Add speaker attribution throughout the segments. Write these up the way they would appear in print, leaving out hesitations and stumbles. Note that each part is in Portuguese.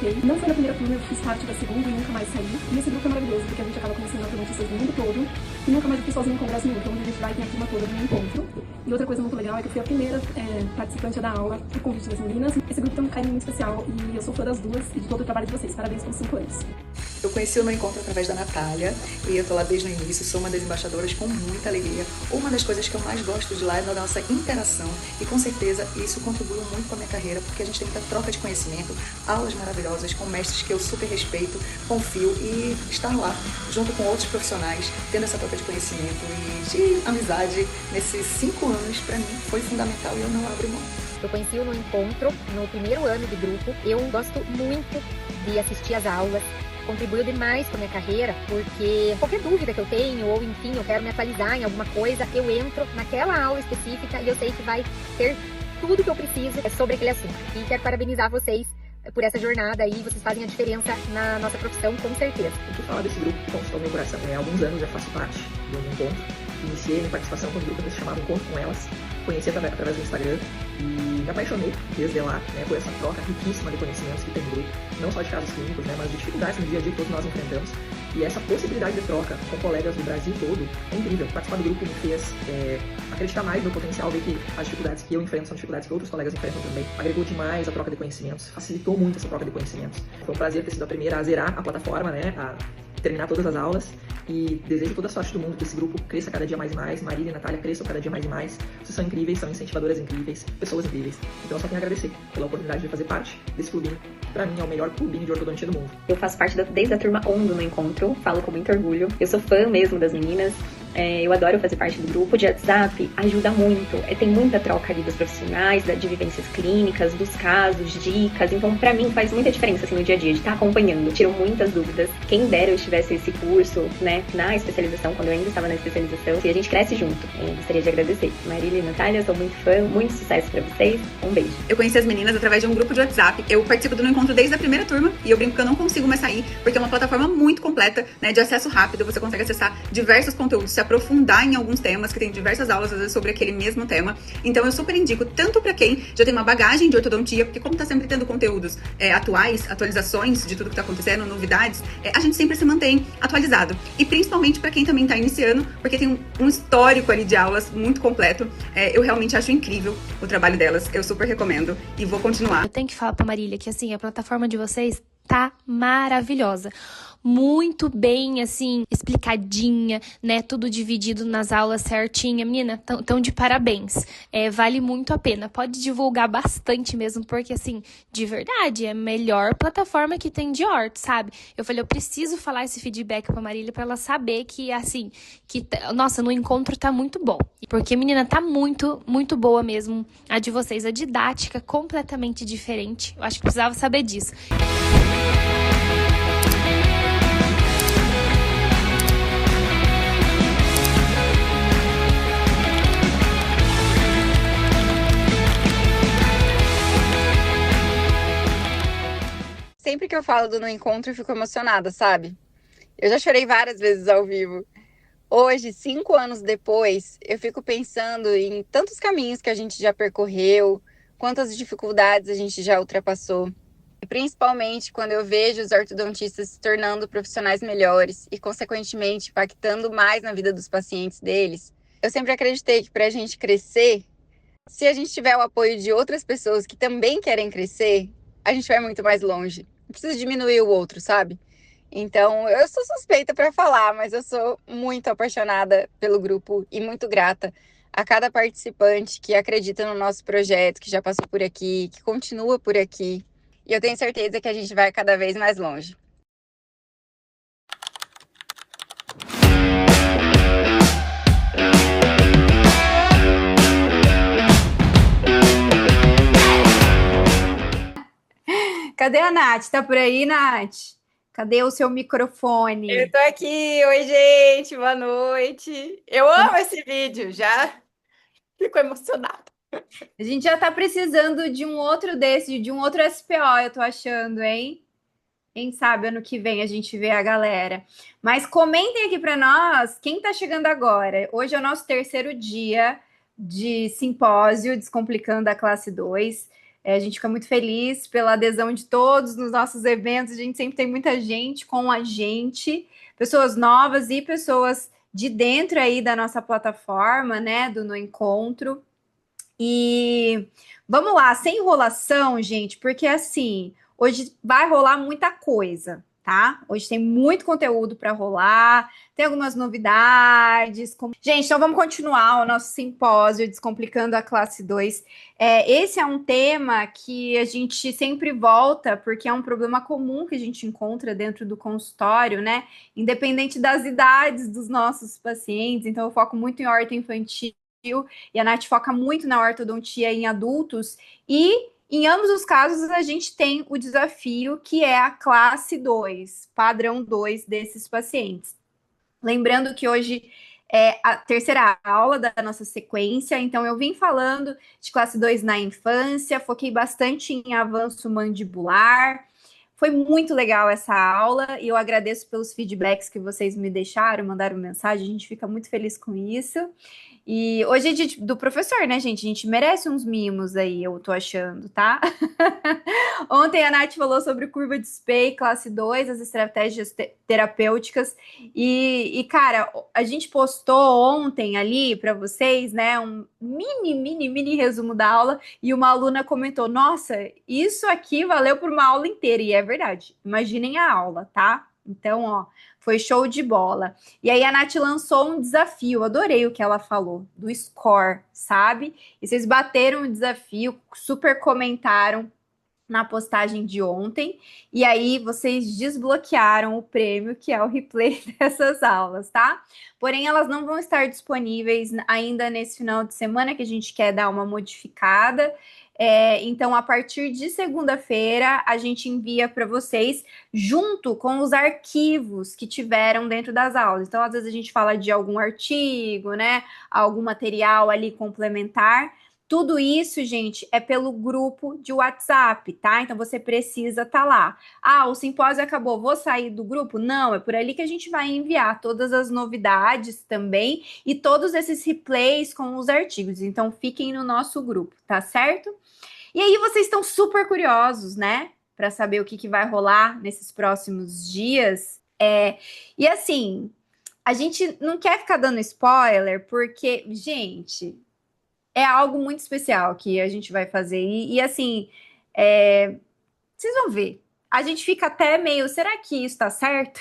Speaker 1: participei. Não foi na primeira turma, eu fiz parte da segunda e nunca mais saí. E esse grupo é maravilhoso, porque a gente acaba conhecendo ortodontistas do mundo todo. E nunca mais eu fui sozinha em congresso nenhum, então onde a gente vai tem a turma toda no encontro. E outra coisa muito legal é que eu fui a primeira participante da aula por convite das meninas. Esse grupo tem um carinho muito especial e eu sou fã das duas e de todo o trabalho de vocês. Parabéns pelos 5 anos.
Speaker 2: Eu conheci o No Encontro através da Natália e eu tô lá desde o início, sou uma das embaixadoras com muita alegria. Uma das coisas que eu mais gosto de lá é da nossa interação e com certeza isso contribuiu muito com a minha carreira porque a gente tem muita troca de conhecimento, aulas maravilhosas com mestres que eu super respeito, confio e estar lá junto com outros profissionais, tendo essa troca de conhecimento e de amizade nesses 5 anos pra mim foi fundamental e eu não abro mão.
Speaker 3: Eu conheci o No Encontro no primeiro ano de grupo. Eu gosto muito de assistir às aulas. Contribuiu demais com a minha carreira, porque qualquer dúvida que eu tenho, ou enfim, eu quero me atualizar em alguma coisa, eu entro naquela aula específica e eu sei que vai ter tudo que eu preciso sobre aquele assunto. E quero parabenizar vocês por essa jornada aí, vocês fazem a diferença na nossa profissão, com certeza.
Speaker 4: Eu fui falar desse grupo que conquistou meu coração. Há alguns anos já faço parte do Encontro. Iniciei minha participação com o grupo que se chamava Encontro com Elas. Conheci através do Instagram e me apaixonei desde lá, né, por essa troca riquíssima de conhecimentos que tem no grupo, não só de casos clínicos, né, mas de dificuldades no dia a dia que todos nós enfrentamos. E essa possibilidade de troca com colegas do Brasil todo é incrível. Participar do grupo me fez acreditar mais no potencial, ver que as dificuldades que eu enfrento são dificuldades que outros colegas enfrentam também. Agregou demais a troca de conhecimentos, facilitou muito essa troca de conhecimentos. Foi um prazer ter sido a primeira a zerar a plataforma, né, a terminar todas as aulas e desejo toda a sorte do mundo que esse grupo cresça cada dia mais e mais, Marília e Natália cresçam cada dia mais e mais. Vocês são incríveis, são incentivadoras incríveis, pessoas incríveis. Então eu só tenho a agradecer pela oportunidade de fazer parte desse clubinho. Pra mim é o melhor clubinho de ortodontia do mundo.
Speaker 5: Eu faço parte desde a turma 1 do No Encontro, falo com muito orgulho. Eu sou fã mesmo das meninas. Eu adoro fazer parte do grupo de WhatsApp, ajuda muito. Tem muita troca ali dos profissionais, de vivências clínicas, dos casos, dicas. Então, pra mim, faz muita diferença assim, no dia a dia, de estar acompanhando. Tiro muitas dúvidas. Quem dera eu tivesse esse curso, né, na especialização, quando eu ainda estava na especialização. E a gente cresce junto. Eu gostaria de agradecer. Marília e Natália, sou muito fã. Muito sucesso pra vocês. Um beijo.
Speaker 6: Eu conheci as meninas através de um grupo de WhatsApp. Eu participo do No Encontro desde a primeira turma. E eu brinco que eu não consigo mais sair, porque é uma plataforma muito completa, né, de acesso rápido. Você consegue acessar diversos conteúdos, se aprofundar em alguns temas, que tem diversas aulas, às vezes, sobre aquele mesmo tema. Então, eu super indico, tanto para quem já tem uma bagagem de ortodontia, porque como tá sempre tendo conteúdos atuais, atualizações de tudo que tá acontecendo, novidades, a gente sempre se mantém atualizado. E principalmente para quem também tá iniciando, porque tem um histórico ali de aulas muito completo. Eu realmente acho incrível o trabalho delas. Eu super recomendo e vou continuar.
Speaker 7: Eu tenho que falar pra Marília que, assim, a plataforma de vocês tá maravilhosa. Muito bem, assim, explicadinha, né? Tudo dividido nas aulas certinha. Menina, tão de parabéns. Vale muito a pena. Pode divulgar bastante mesmo, porque, assim, de verdade, é a melhor plataforma que tem de orto, sabe? Eu falei, eu preciso falar esse feedback pra Marília pra ela saber que, assim, nossa, no encontro tá muito bom. Porque, menina, tá muito, muito boa mesmo a de vocês. A didática completamente diferente. Eu acho que precisava saber disso.
Speaker 8: Sempre que eu falo do No Encontro, eu fico emocionada, sabe? Eu já chorei várias vezes ao vivo. Hoje, 5 anos depois, eu fico pensando em tantos caminhos que a gente já percorreu, quantas dificuldades a gente já ultrapassou. E principalmente quando eu vejo os ortodontistas se tornando profissionais melhores e, consequentemente, impactando mais na vida dos pacientes deles. Eu sempre acreditei que para a gente crescer, se a gente tiver o apoio de outras pessoas que também querem crescer, a gente vai muito mais longe. Não precisa diminuir o outro, sabe? Então, eu sou suspeita para falar, mas eu sou muito apaixonada pelo grupo e muito grata a cada participante que acredita no nosso projeto, que já passou por aqui, que continua por aqui. E eu tenho certeza que a gente vai cada vez mais longe.
Speaker 9: Cadê a Nath? Tá por aí, Nath? Cadê o seu microfone?
Speaker 10: Eu tô aqui. Oi, gente. Boa noite. Eu amo esse vídeo. Já fico emocionada.
Speaker 9: A gente já tá precisando de um outro desse, de um outro SPO, eu tô achando, hein? Quem sabe ano que vem a gente vê a galera. Mas comentem aqui para nós quem tá chegando agora. Hoje é o nosso terceiro dia de simpósio Descomplicando a Classe 2. A gente fica muito feliz pela adesão de todos nos nossos eventos. A gente sempre tem muita gente com a gente, pessoas novas e pessoas de dentro aí da nossa plataforma, né, do No Encontro. E vamos lá, sem enrolação, gente, porque assim, hoje vai rolar muita coisa, tá? Hoje tem muito conteúdo para rolar, tem algumas novidades. Gente, então vamos continuar o nosso simpósio Descomplicando a Classe 2. Esse é um tema que a gente sempre volta, porque é um problema comum que a gente encontra dentro do consultório, né? Independente das idades dos nossos pacientes. Então, eu foco muito em horta infantil e a Nath foca muito na ortodontia em adultos, e em ambos os casos a gente tem o desafio que é a classe 2, padrão 2 desses pacientes. Lembrando que hoje é a terceira aula da nossa sequência, então eu vim falando de classe 2 na infância, foquei bastante em avanço mandibular. Foi muito legal essa aula e eu agradeço pelos feedbacks que vocês me deixaram, mandaram mensagem, a gente fica muito feliz com isso. E hoje é dia do professor, né, gente? A gente merece uns mimos aí, eu tô achando, tá? Ontem a Nath falou sobre curva de Spey, classe 2, as estratégias terapêuticas. E, cara, a gente postou ontem ali para vocês, né, um mini resumo da aula. E uma aluna comentou: nossa, isso aqui valeu por uma aula inteira. E é verdade. Imaginem a aula, tá? Então, ó, foi show de bola. E aí a Nath lançou um desafio, adorei o que ela falou, do score, sabe? E vocês bateram o desafio, super comentaram na postagem de ontem, e aí vocês desbloquearam o prêmio, que é o replay dessas aulas, tá? Porém, elas não vão estar disponíveis ainda nesse final de semana, que a gente quer dar uma modificada. Então, a partir de segunda-feira, a gente envia para vocês junto com os arquivos que tiveram dentro das aulas. Então, às vezes a gente fala de algum artigo, né? Algum material ali complementar. Tudo isso, gente, é pelo grupo de WhatsApp, tá? Então, você precisa estar lá. Ah, o simpósio acabou, vou sair do grupo? Não, é por ali que a gente vai enviar todas as novidades também e todos esses replays com os artigos. Então, fiquem no nosso grupo, tá certo? E aí, vocês estão super curiosos, né? Para saber o que vai rolar nesses próximos dias. E assim, a gente não quer ficar dando spoiler, porque, gente, é algo muito especial que a gente vai fazer. E assim, vocês vão ver. A gente fica até meio, será que isso tá certo?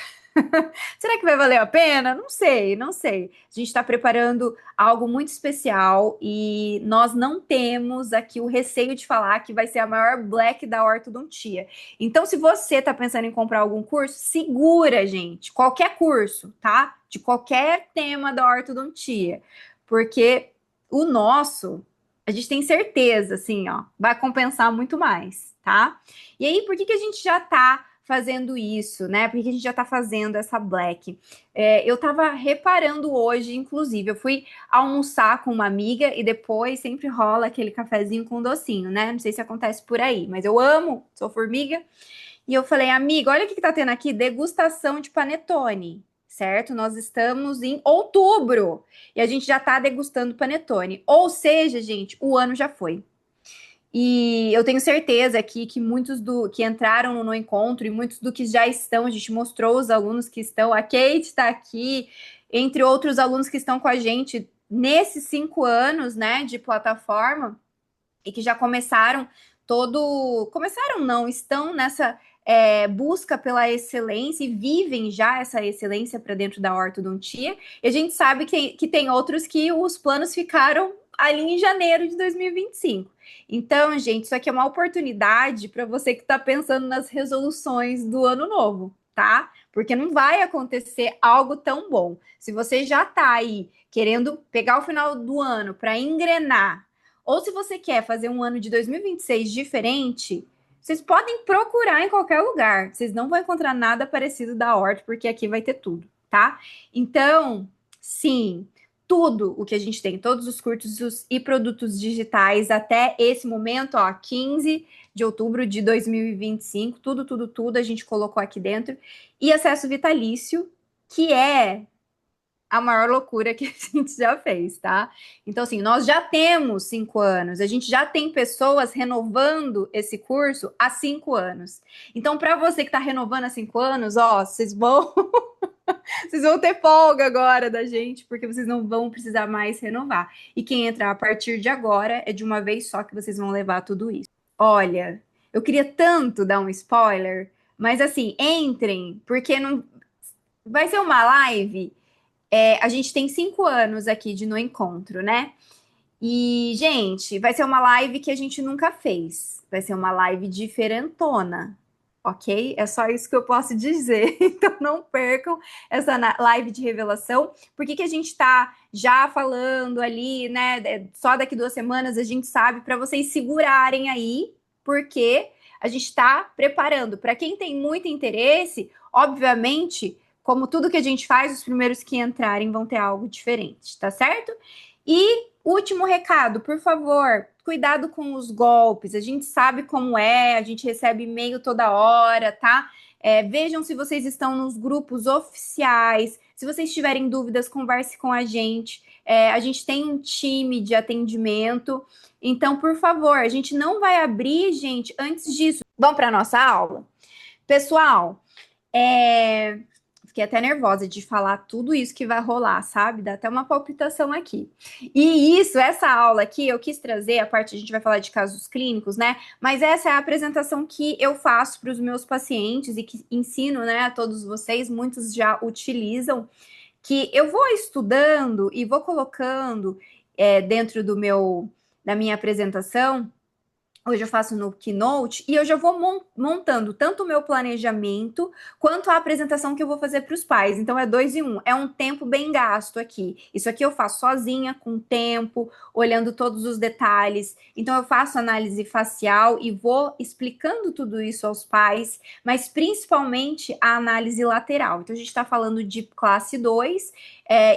Speaker 9: Será que vai valer a pena? Não sei, não sei. A gente está preparando algo muito especial e nós não temos aqui o receio de falar que vai ser a maior black da ortodontia. Então, se você está pensando em comprar algum curso, segura, gente. Qualquer curso, tá? De qualquer tema da ortodontia. Porque o nosso, a gente tem certeza, assim, ó, vai compensar muito mais, tá? E aí, por que a gente já tá fazendo isso, né? Por que a gente já tá fazendo essa black? Eu tava reparando hoje, inclusive, eu fui almoçar com uma amiga e depois sempre rola aquele cafezinho com docinho, né? Não sei se acontece por aí, mas eu amo, sou formiga. E eu falei, amiga, olha o que tá tendo aqui, degustação de panetone. Certo? Nós estamos em outubro e a gente já tá degustando panetone. Ou seja, gente, o ano já foi. E eu tenho certeza aqui que muitos que entraram no encontro e muitos do que já estão, a gente mostrou os alunos que estão, a Kate está aqui, entre outros alunos que estão com a gente nesses 5 anos, né, de plataforma e que já começaram estão nessa busca pela excelência e vivem já essa excelência para dentro da ortodontia. E a gente sabe que tem outros que os planos ficaram ali em janeiro de 2025. Então, gente, isso aqui é uma oportunidade para você que está pensando nas resoluções do ano novo, tá? Porque não vai acontecer algo tão bom. Se você já está aí querendo pegar o final do ano para engrenar, ou se você quer fazer um ano de 2026 diferente, vocês podem procurar em qualquer lugar. Vocês não vão encontrar nada parecido da Orto, porque aqui vai ter tudo, tá? Então, sim, tudo o que a gente tem, todos os cursos e produtos digitais até esse momento, ó, 15 de outubro de 2025, tudo a gente colocou aqui dentro. E acesso vitalício, que é a maior loucura que a gente já fez, tá? Então, assim, nós já temos 5 anos, a gente já tem pessoas renovando esse curso há 5 anos. Então, para você que está renovando há 5 anos, ó, vocês vão ter folga agora da gente, porque vocês não vão precisar mais renovar. E quem entrar a partir de agora é de uma vez só que vocês vão levar tudo isso. Olha, eu queria tanto dar um spoiler, mas assim, entrem, porque não vai ser uma live. A gente tem 5 anos aqui de No Encontro, né? E, gente, vai ser uma live que a gente nunca fez. Vai ser uma live diferentona, ok? É só isso que eu posso dizer. Então, não percam essa live de revelação. Por que a gente está já falando ali, né? Só daqui 2 semanas a gente sabe, para vocês segurarem aí, porque a gente está preparando. Para quem tem muito interesse, obviamente, como tudo que a gente faz, os primeiros que entrarem vão ter algo diferente, tá certo? E último recado, por favor, cuidado com os golpes. A gente sabe como é, a gente recebe e-mail toda hora, tá? Vejam se vocês estão nos grupos oficiais. Se vocês tiverem dúvidas, converse com a gente. A gente tem um time de atendimento. Então, por favor, a gente não vai abrir, gente, antes disso. Vamos para a nossa aula? Pessoal, fiquei até nervosa de falar tudo isso que vai rolar, sabe? Dá até uma palpitação aqui. E essa aula aqui, eu quis trazer, a parte a gente vai falar de casos clínicos, né? Mas essa é a apresentação que eu faço para os meus pacientes e que ensino, né, a todos vocês, muitos já utilizam, que eu vou estudando e vou colocando dentro da minha apresentação. Hoje eu faço no Keynote e eu já vou montando tanto o meu planejamento quanto a apresentação que eu vou fazer para os pais. Então, é 2 em 1. É um tempo bem gasto aqui. Isso aqui eu faço sozinha, com tempo, olhando todos os detalhes. Então, eu faço análise facial e vou explicando tudo isso aos pais, mas principalmente a análise lateral. Então, a gente está falando de classe 2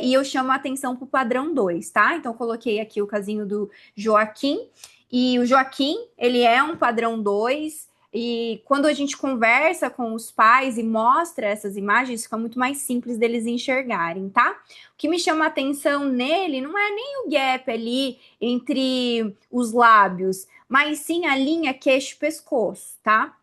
Speaker 9: e eu chamo a atenção para o padrão 2, tá? Então, eu coloquei aqui o casinho do Joaquim. E o Joaquim, ele é um padrão 2, e quando a gente conversa com os pais e mostra essas imagens, fica muito mais simples deles enxergarem, tá? O que me chama a atenção nele não é nem o gap ali entre os lábios, mas sim a linha queixo-pescoço, tá?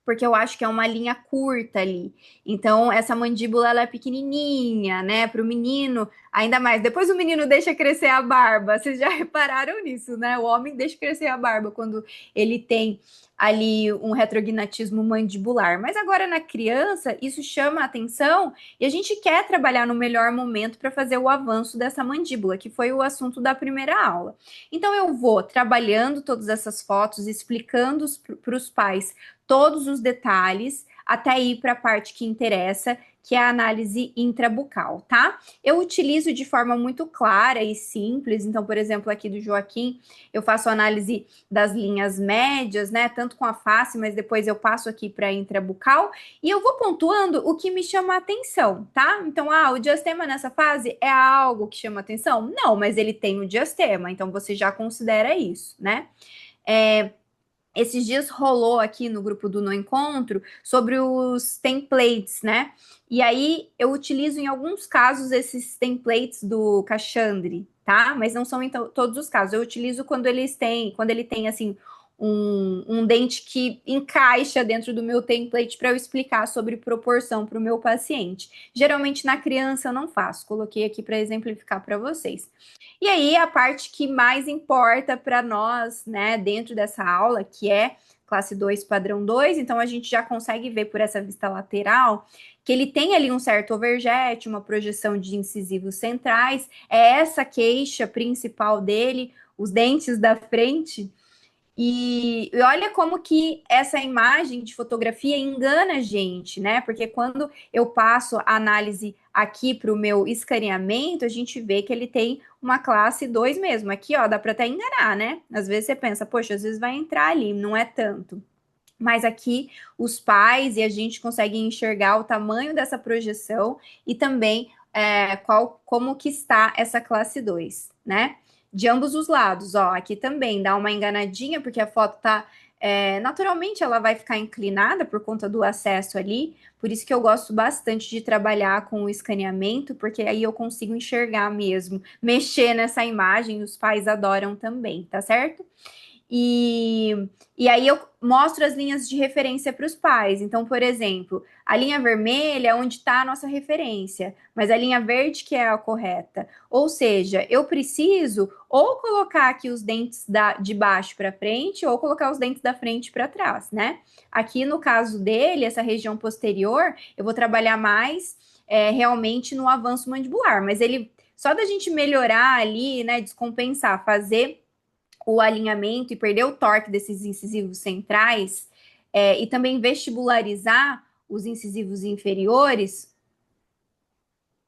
Speaker 9: Porque eu acho que é uma linha curta ali. Então, essa mandíbula, ela é pequenininha, né? Para o menino, ainda mais. Depois o menino deixa crescer a barba. Vocês já repararam nisso, né? O homem deixa crescer a barba quando ele tem ali um retrognatismo mandibular. Mas agora, na criança, isso chama a atenção e a gente quer trabalhar no melhor momento para fazer o avanço dessa mandíbula, que foi o assunto da primeira aula. Então, eu vou trabalhando todas essas fotos, explicando para os pais todos os detalhes, até ir para a parte que interessa, que é a análise intrabucal, tá? Eu utilizo de forma muito clara e simples. Então, por exemplo, aqui do Joaquim, eu faço análise das linhas médias, né? Tanto com a face, mas depois eu passo aqui para a intrabucal e eu vou pontuando o que me chama a atenção, tá? Então, o diastema nessa fase é algo que chama atenção? Não, mas ele tem o diastema, então você já considera isso, né? Esses dias rolou aqui no grupo do No Encontro sobre os templates, né? E aí eu utilizo em alguns casos esses templates do Cachandre, tá? Mas não são em todos os casos. Eu utilizo quando ele tem assim um dente que encaixa dentro do meu template para eu explicar sobre proporção para o meu paciente. Geralmente na criança eu não faço. Coloquei aqui para exemplificar para vocês. E aí, a parte que mais importa para nós, né, dentro dessa aula, que é classe 2, padrão 2, então a gente já consegue ver por essa vista lateral que ele tem ali um certo overjet, uma projeção de incisivos centrais, é essa queixa principal dele, os dentes da frente. E olha como que essa imagem de fotografia engana a gente, né? Porque quando eu passo a análise aqui para o meu escaneamento, a gente vê que ele tem uma classe 2 mesmo. Aqui, ó, dá para até enganar, né? Às vezes você pensa, poxa, às vezes vai entrar ali, não é tanto. Mas aqui os pais e a gente consegue enxergar o tamanho dessa projeção e também como que está essa classe 2, né? De ambos os lados, ó, aqui também dá uma enganadinha, porque a foto tá naturalmente ela vai ficar inclinada por conta do acesso ali, por isso que eu gosto bastante de trabalhar com o escaneamento, porque aí eu consigo enxergar mesmo, mexer nessa imagem, os pais adoram também, tá certo? E aí eu mostro as linhas de referência para os pais. Então, por exemplo, a linha vermelha é onde está a nossa referência, mas a linha verde que é a correta. Ou seja, eu preciso ou colocar aqui os dentes de baixo para frente, ou colocar os dentes da frente para trás, né? Aqui no caso dele, essa região posterior, eu vou trabalhar mais realmente no avanço mandibular, mas ele, só da gente melhorar ali, né, descompensar, fazer o alinhamento e perder o torque desses incisivos centrais, e também vestibularizar os incisivos inferiores,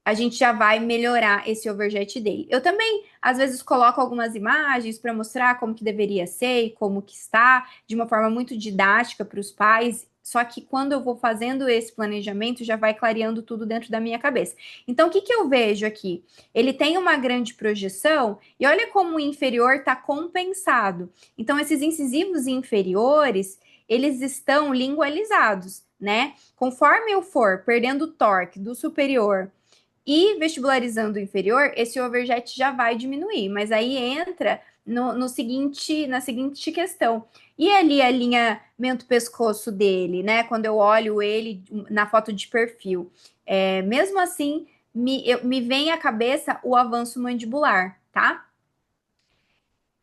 Speaker 9: a gente já vai melhorar esse overjet dele. Eu também, às vezes, coloco algumas imagens para mostrar como que deveria ser e como que está, de uma forma muito didática para os pais. Só que quando eu vou fazendo esse planejamento, já vai clareando tudo dentro da minha cabeça. Então, o que eu vejo aqui? Ele tem uma grande projeção e olha como o inferior está compensado. Então, esses incisivos inferiores, eles estão lingualizados, né? Conforme eu for perdendo o torque do superior e vestibularizando o inferior, esse overjet já vai diminuir. Mas aí entra na seguinte questão. E ali a alinhamento-pescoço dele, né? Quando eu olho ele na foto de perfil. Mesmo assim, me vem à cabeça o avanço mandibular, tá?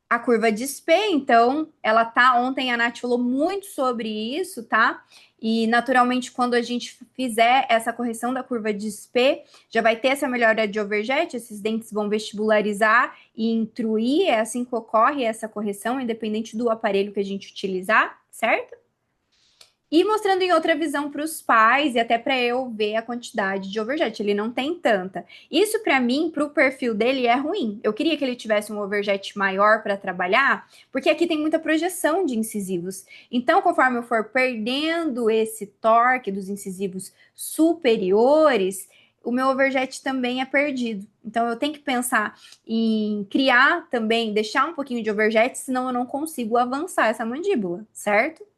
Speaker 9: A curva de Spee, então, ela tá... Ontem a Nath falou muito sobre isso, tá? E, naturalmente, quando a gente fizer essa correção da curva de Spee, já vai ter essa melhora de overjet, esses dentes vão vestibularizar e intruir, é assim que ocorre essa correção, independente do aparelho que a gente utilizar, certo? E mostrando em outra visão para os pais e até para eu ver a quantidade de overjet. Ele não tem tanta. Isso, para mim, para o perfil dele, é ruim. Eu queria que ele tivesse um overjet maior para trabalhar, porque aqui tem muita projeção de incisivos. Então, conforme eu for perdendo esse torque dos incisivos superiores, o meu overjet também é perdido. Então, eu tenho que pensar em criar também, deixar um pouquinho de overjet, senão eu não consigo avançar essa mandíbula, certo?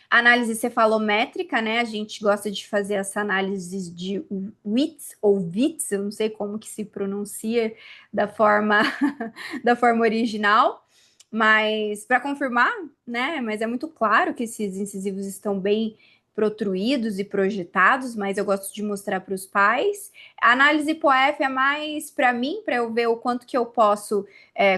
Speaker 9: Análise cefalométrica, né? A gente gosta de fazer essa análise de Witts ou Witts, eu não sei como que se pronuncia da forma original, mas para confirmar, né? Mas é muito claro que esses incisivos estão bem protruídos e projetados, mas eu gosto de mostrar para os pais. A análise POF é mais para mim, para eu ver o quanto que eu posso...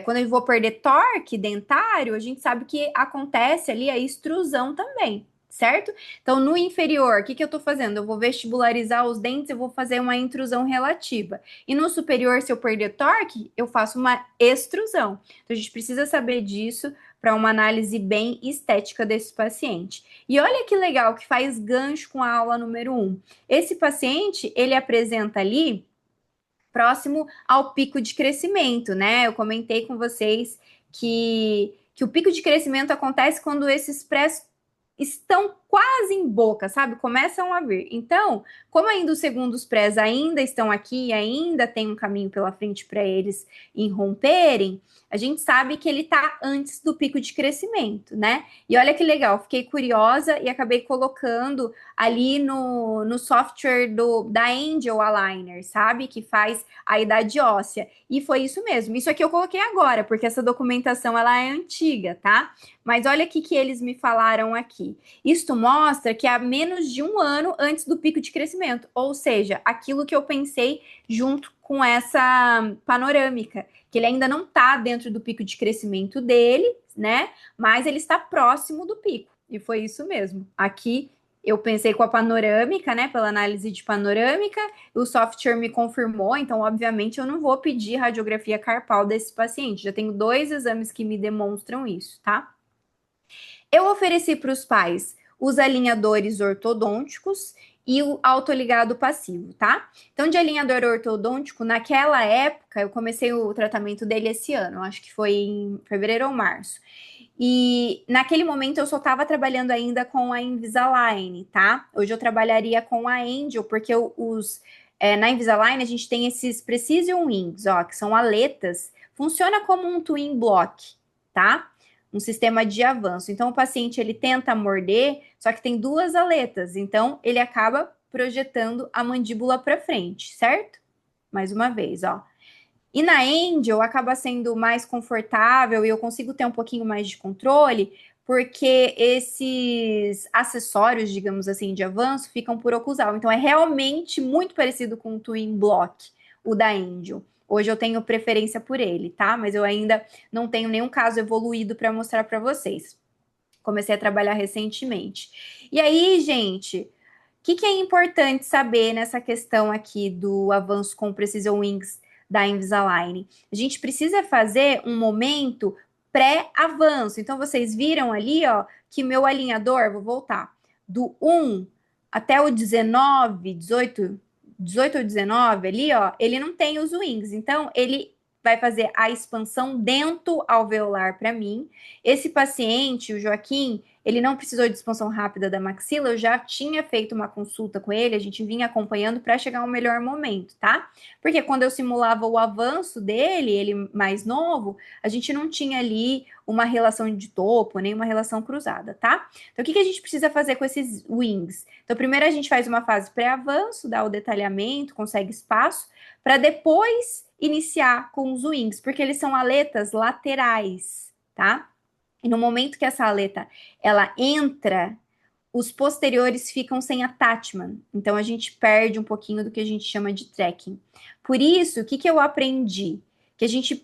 Speaker 9: quando eu vou perder torque dentário, a gente sabe que acontece ali a extrusão também, certo? Então, no inferior, o que eu estou fazendo? Eu vou vestibularizar os dentes, eu vou fazer uma intrusão relativa. E no superior, se eu perder torque, eu faço uma extrusão. Então, a gente precisa saber disso para uma análise bem estética desse paciente. E olha que legal, que faz gancho com a aula número 1. Esse paciente, ele apresenta ali próximo ao pico de crescimento, né? Eu comentei com vocês que o pico de crescimento acontece quando esses prés estão quase em boca, sabe? Começam a vir. Então, como ainda os segundos prés ainda estão aqui, ainda tem um caminho pela frente para eles irromperem, a gente sabe que ele está antes do pico de crescimento, né? E olha que legal, fiquei curiosa e acabei colocando ali no software da Angel Aligner, sabe? Que faz a idade óssea. E foi isso mesmo. Isso aqui eu coloquei agora, porque essa documentação ela é antiga, tá? Mas olha o que eles me falaram aqui. Isto mostra que há menos de 1 ano antes do pico de crescimento, ou seja, aquilo que eu pensei junto com essa panorâmica, que ele ainda não está dentro do pico de crescimento dele, né? Mas ele está próximo do pico, e foi isso mesmo. Aqui eu pensei com a panorâmica, né? Pela análise de panorâmica, o software me confirmou, então, obviamente, eu não vou pedir radiografia carpal desse paciente. Já tenho 2 exames que me demonstram isso, tá? Eu ofereci para os pais os alinhadores ortodônticos e o autoligado passivo, tá? Então, de alinhador ortodôntico, naquela época, eu comecei o tratamento dele esse ano, acho que foi em fevereiro ou março. E naquele momento eu só estava trabalhando ainda com a Invisalign, tá? Hoje eu trabalharia com a Angel, porque na Invisalign a gente tem esses Precision Wings, ó, que são aletas, funciona como um twin block, tá? um sistema de avanço. Então, o paciente, ele tenta morder, só que tem duas aletas, então ele acaba projetando a mandíbula para frente, certo? Mais uma vez, ó. E na Angel acaba sendo mais confortável e eu consigo ter um pouquinho mais de controle, porque esses acessórios, digamos assim, de avanço ficam por oclusal. Então é realmente muito parecido com o Twin Block, o da Angel. Hoje eu tenho preferência por ele, tá? Mas eu ainda não tenho nenhum caso evoluído para mostrar para vocês. Comecei a trabalhar recentemente. E aí, gente, o que é importante saber nessa questão aqui do avanço com Precision Wings da Invisalign? A gente precisa fazer um momento pré-avanço. Então, vocês viram ali, ó, que meu alinhador, vou voltar, do 1 até o 19, 18 ou 19 ali, ó, ele não tem os wings. Então, ele vai fazer a expansão dento alveolar para mim. Esse paciente, o Joaquim, ele não precisou de expansão rápida da maxila, eu já tinha feito uma consulta com ele, a gente vinha acompanhando para chegar ao melhor momento, tá? Porque quando eu simulava o avanço dele, ele mais novo, a gente não tinha ali uma relação de topo, nem uma relação cruzada, tá? Então, o que a gente precisa fazer com esses wings? Então, primeiro a gente faz uma fase pré-avanço, dá o detalhamento, consegue espaço, para depois iniciar com os wings, porque eles são aletas laterais, tá? E no momento que essa aleta, ela entra, os posteriores ficam sem attachment. Então, a gente perde um pouquinho do que a gente chama de tracking. Por isso, o que eu aprendi? Que a gente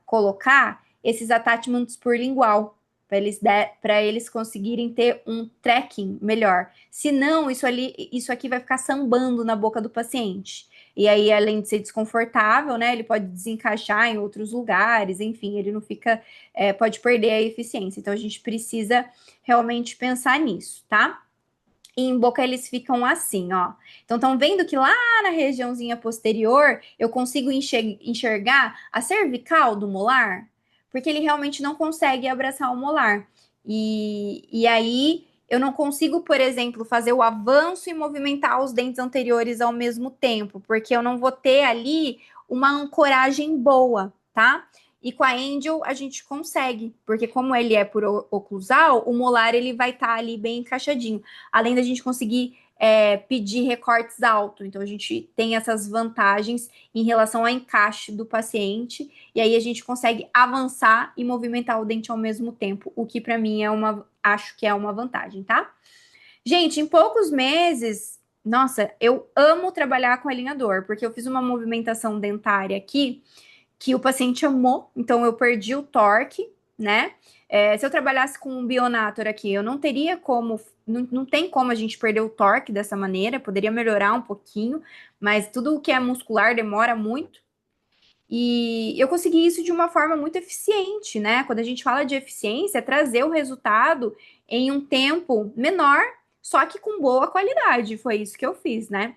Speaker 9: colocar esses attachments por lingual, para eles conseguirem ter um tracking melhor. Senão, isso aqui vai ficar sambando na boca do paciente. E aí, além de ser desconfortável, né, ele pode desencaixar em outros lugares, enfim, ele não fica, pode perder a eficiência. Então, a gente precisa realmente pensar nisso, tá? E em boca eles ficam assim, ó. Então, estão vendo que lá na regiãozinha posterior, eu consigo enxergar a cervical do molar? Porque ele realmente não consegue abraçar o molar. E aí, eu não consigo, por exemplo, fazer o avanço e movimentar os dentes anteriores ao mesmo tempo, porque eu não vou ter ali uma ancoragem boa, tá? E com a Angel a gente consegue, porque como ele é por oclusal, o molar ele vai estar ali bem encaixadinho. Além da gente conseguir pedir recortes altos. Então, a gente tem essas vantagens em relação ao encaixe do paciente, e aí a gente consegue avançar e movimentar o dente ao mesmo tempo, o que para mim acho que é uma vantagem, tá? Gente, em poucos meses, nossa, eu amo trabalhar com alinhador, porque eu fiz uma movimentação dentária aqui que o paciente amou, então eu perdi o torque, né? Se eu trabalhasse com um Bionator aqui, eu não teria como, não tem como a gente perder o torque dessa maneira, poderia melhorar um pouquinho, mas tudo o que é muscular demora muito. E eu consegui isso de uma forma muito eficiente, né? Quando a gente fala de eficiência, é trazer o resultado em um tempo menor, só que com boa qualidade. Foi isso que eu fiz, né?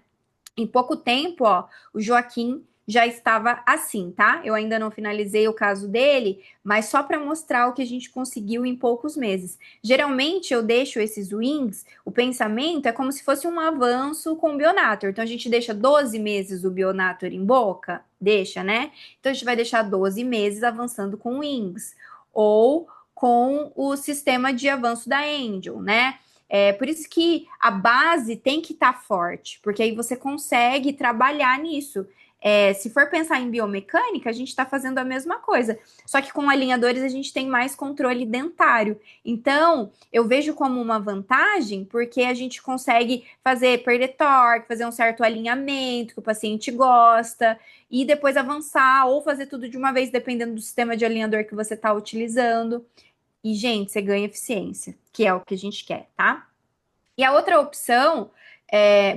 Speaker 9: Em pouco tempo, ó, o Joaquim já estava assim, tá? Eu ainda não finalizei o caso dele, mas só para mostrar o que a gente conseguiu em poucos meses. Geralmente eu deixo esses wings, o pensamento é como se fosse um avanço com o Bionator. Então a gente deixa 12 meses o Bionator em boca, deixa, né? Então a gente vai deixar 12 meses avançando com wings ou com o sistema de avanço da Angel, né? Por isso que a base tem que estar forte, porque aí você consegue trabalhar nisso. Se for pensar em biomecânica, a gente está fazendo a mesma coisa, só que com alinhadores a gente tem mais controle dentário. Então, eu vejo como uma vantagem, porque a gente consegue perder torque, fazer um certo alinhamento que o paciente gosta, e depois avançar, ou fazer tudo de uma vez, dependendo do sistema de alinhador que você está utilizando. E, gente, você ganha eficiência, que é o que a gente quer, tá? E a outra opção...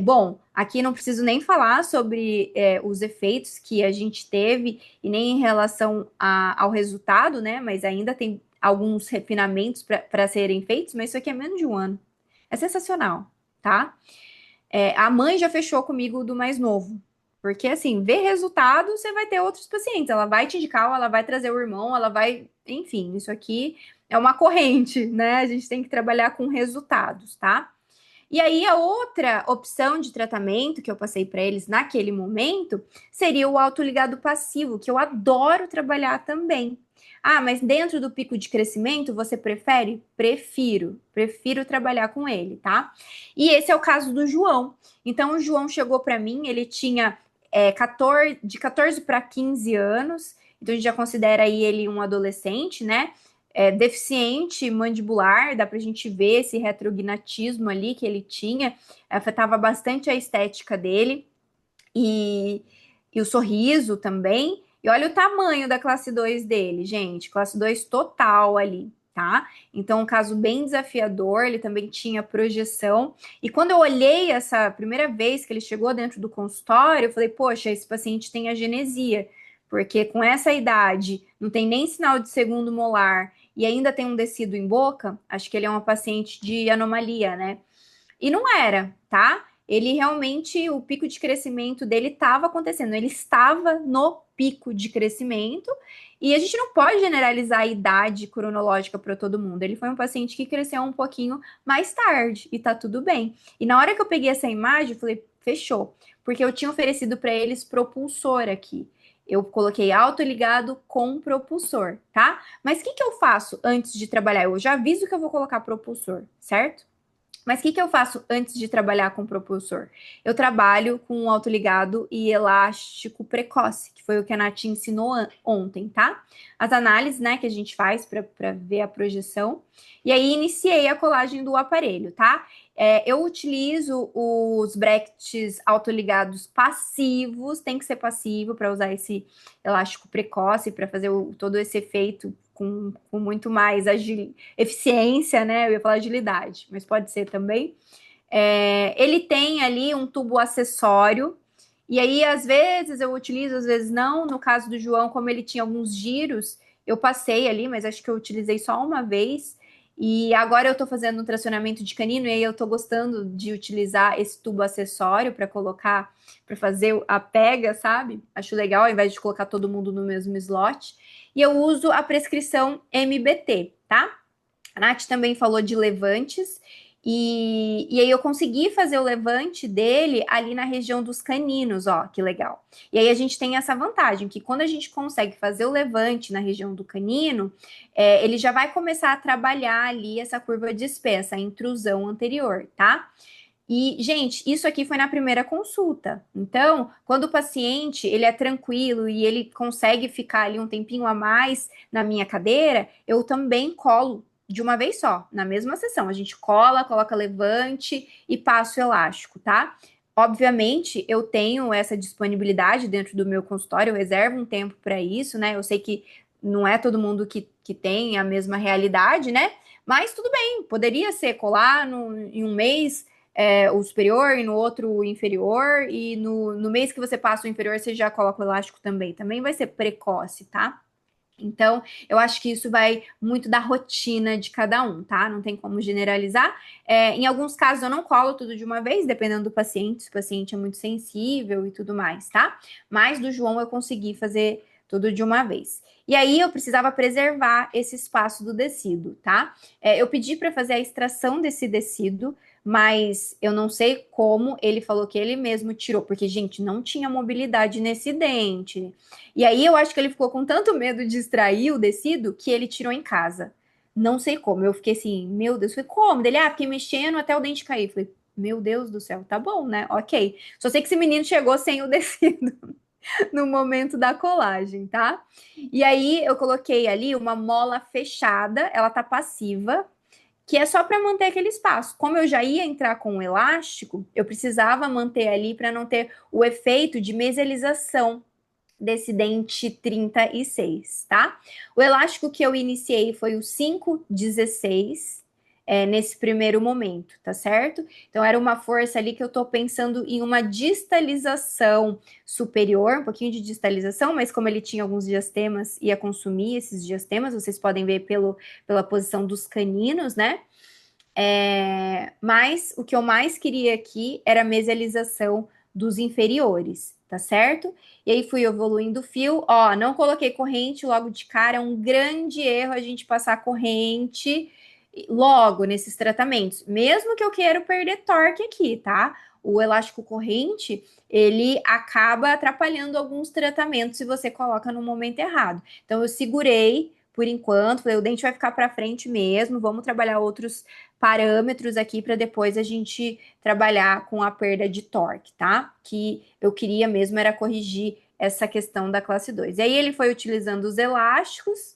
Speaker 9: bom, aqui não preciso nem falar sobre os efeitos que a gente teve e nem em relação ao resultado, né? Mas ainda tem alguns refinamentos para serem feitos, mas isso aqui é menos de um ano. É sensacional, tá? A mãe já fechou comigo do mais novo, porque assim, ver resultado, você vai ter outros pacientes, ela vai te indicar, ela vai trazer o irmão, ela vai, enfim, isso aqui é uma corrente, né? A gente tem que trabalhar com resultados, tá? E aí, a outra opção de tratamento que eu passei para eles naquele momento seria o autoligado passivo, que eu adoro trabalhar também. Ah, mas dentro do pico de crescimento, você prefere? Prefiro trabalhar com ele, tá? E esse é o caso do João. Então, o João chegou para mim, ele tinha de 14 para 15 anos, então a gente já considera aí ele um adolescente, né? Deficiente mandibular, dá pra gente ver esse retrognatismo ali que ele tinha, afetava bastante a estética dele, e o sorriso também. E olha o tamanho da classe 2 dele, gente, classe 2 total ali, tá? Então, um caso bem desafiador, ele também tinha projeção. E quando eu olhei essa primeira vez que ele chegou dentro do consultório, eu falei, poxa, esse paciente tem agenesia, porque com essa idade, não tem nem sinal de segundo molar e ainda tem um descido em boca, acho que ele é uma paciente de anomalia, né? E não era, tá? Ele realmente, o pico de crescimento dele estava acontecendo, ele estava no pico de crescimento, e a gente não pode generalizar a idade cronológica para todo mundo. Ele foi um paciente que cresceu um pouquinho mais tarde, e tá tudo bem. E na hora que eu peguei essa imagem, eu falei, fechou, porque eu tinha oferecido para eles propulsor aqui. Eu coloquei autoligado com propulsor, tá? Mas o que eu faço antes de trabalhar? Eu já aviso que eu vou colocar propulsor, certo? Mas o que eu faço antes de trabalhar com propulsor? Eu trabalho com autoligado e elástico precoce, que foi o que a Nath ensinou ontem, tá? As análises, né, que a gente faz para ver a projeção. E aí iniciei a colagem do aparelho, tá? Eu utilizo os brackets autoligados passivos, tem que ser passivo para usar esse elástico precoce, para fazer todo esse efeito com muito mais eficiência, né? Eu ia falar agilidade, mas pode ser também. Ele tem ali um tubo acessório, e aí às vezes eu utilizo, às vezes não. No caso do João, como ele tinha alguns giros, eu passei ali, mas acho que eu utilizei só uma vez. E agora eu tô fazendo um tracionamento de canino, e aí eu tô gostando de utilizar esse tubo acessório para colocar, para fazer a pega, sabe? Acho legal, ao invés de colocar todo mundo no mesmo slot. E eu uso a prescrição MBT, tá? A Nath também falou de levantes, e aí eu consegui fazer o levante dele ali na região dos caninos, ó, que legal. E aí a gente tem essa vantagem, que quando a gente consegue fazer o levante na região do canino, ele já vai começar a trabalhar ali essa curva de espessa, a intrusão anterior, tá? E, gente, isso aqui foi na primeira consulta. Então, quando o paciente, ele é tranquilo e ele consegue ficar ali um tempinho a mais na minha cadeira, eu também colo de uma vez só, na mesma sessão. A gente coloca levante e passa o elástico, tá? Obviamente, eu tenho essa disponibilidade dentro do meu consultório, eu reservo um tempo para isso, né? Eu sei que não é todo mundo que tem a mesma realidade, né? Mas tudo bem, poderia ser colar em um mês o superior e no outro o inferior, e no mês que você passa o inferior, você já coloca o elástico também. Também vai ser precoce, tá? Então, eu acho que isso vai muito da rotina de cada um, tá? Não tem como generalizar. Em alguns casos, eu não colo tudo de uma vez, dependendo do paciente, se o paciente é muito sensível e tudo mais, tá? Mas do João, eu consegui fazer tudo de uma vez. E aí, eu precisava preservar esse espaço do tecido, tá? Eu pedi para fazer a extração desse tecido, mas eu não sei como. Ele falou que ele mesmo tirou, porque, gente, não tinha mobilidade nesse dente. E aí eu acho que ele ficou com tanto medo de extrair o tecido que ele tirou em casa. Não sei como. Eu fiquei assim, meu Deus, foi como? Dele, fiquei mexendo até o dente cair. Falei, meu Deus do céu, tá bom, né? Ok. Só sei que esse menino chegou sem o tecido no momento da colagem, tá? E aí eu coloquei ali uma mola fechada, ela tá passiva, que é só para manter aquele espaço. Como eu já ia entrar com o elástico, eu precisava manter ali para não ter o efeito de mesialização desse dente 36, tá? O elástico que eu iniciei foi o 516, nesse primeiro momento, tá certo? Então, era uma força ali que eu tô pensando em uma distalização superior, um pouquinho de distalização, mas como ele tinha alguns diastemas, ia consumir esses diastemas, vocês podem ver pela posição dos caninos, né? Mas o que eu mais queria aqui era a mesialização dos inferiores, tá certo? E aí fui evoluindo o fio, não coloquei corrente logo de cara, é um grande erro a gente passar corrente logo nesses tratamentos, mesmo que eu queira perder torque aqui, tá? O elástico corrente, ele acaba atrapalhando alguns tratamentos se você coloca no momento errado. Então, eu segurei por enquanto, falei, o dente vai ficar para frente mesmo, vamos trabalhar outros parâmetros aqui para depois a gente trabalhar com a perda de torque, tá? Que eu queria mesmo era corrigir essa questão da classe 2. E aí ele foi utilizando os elásticos.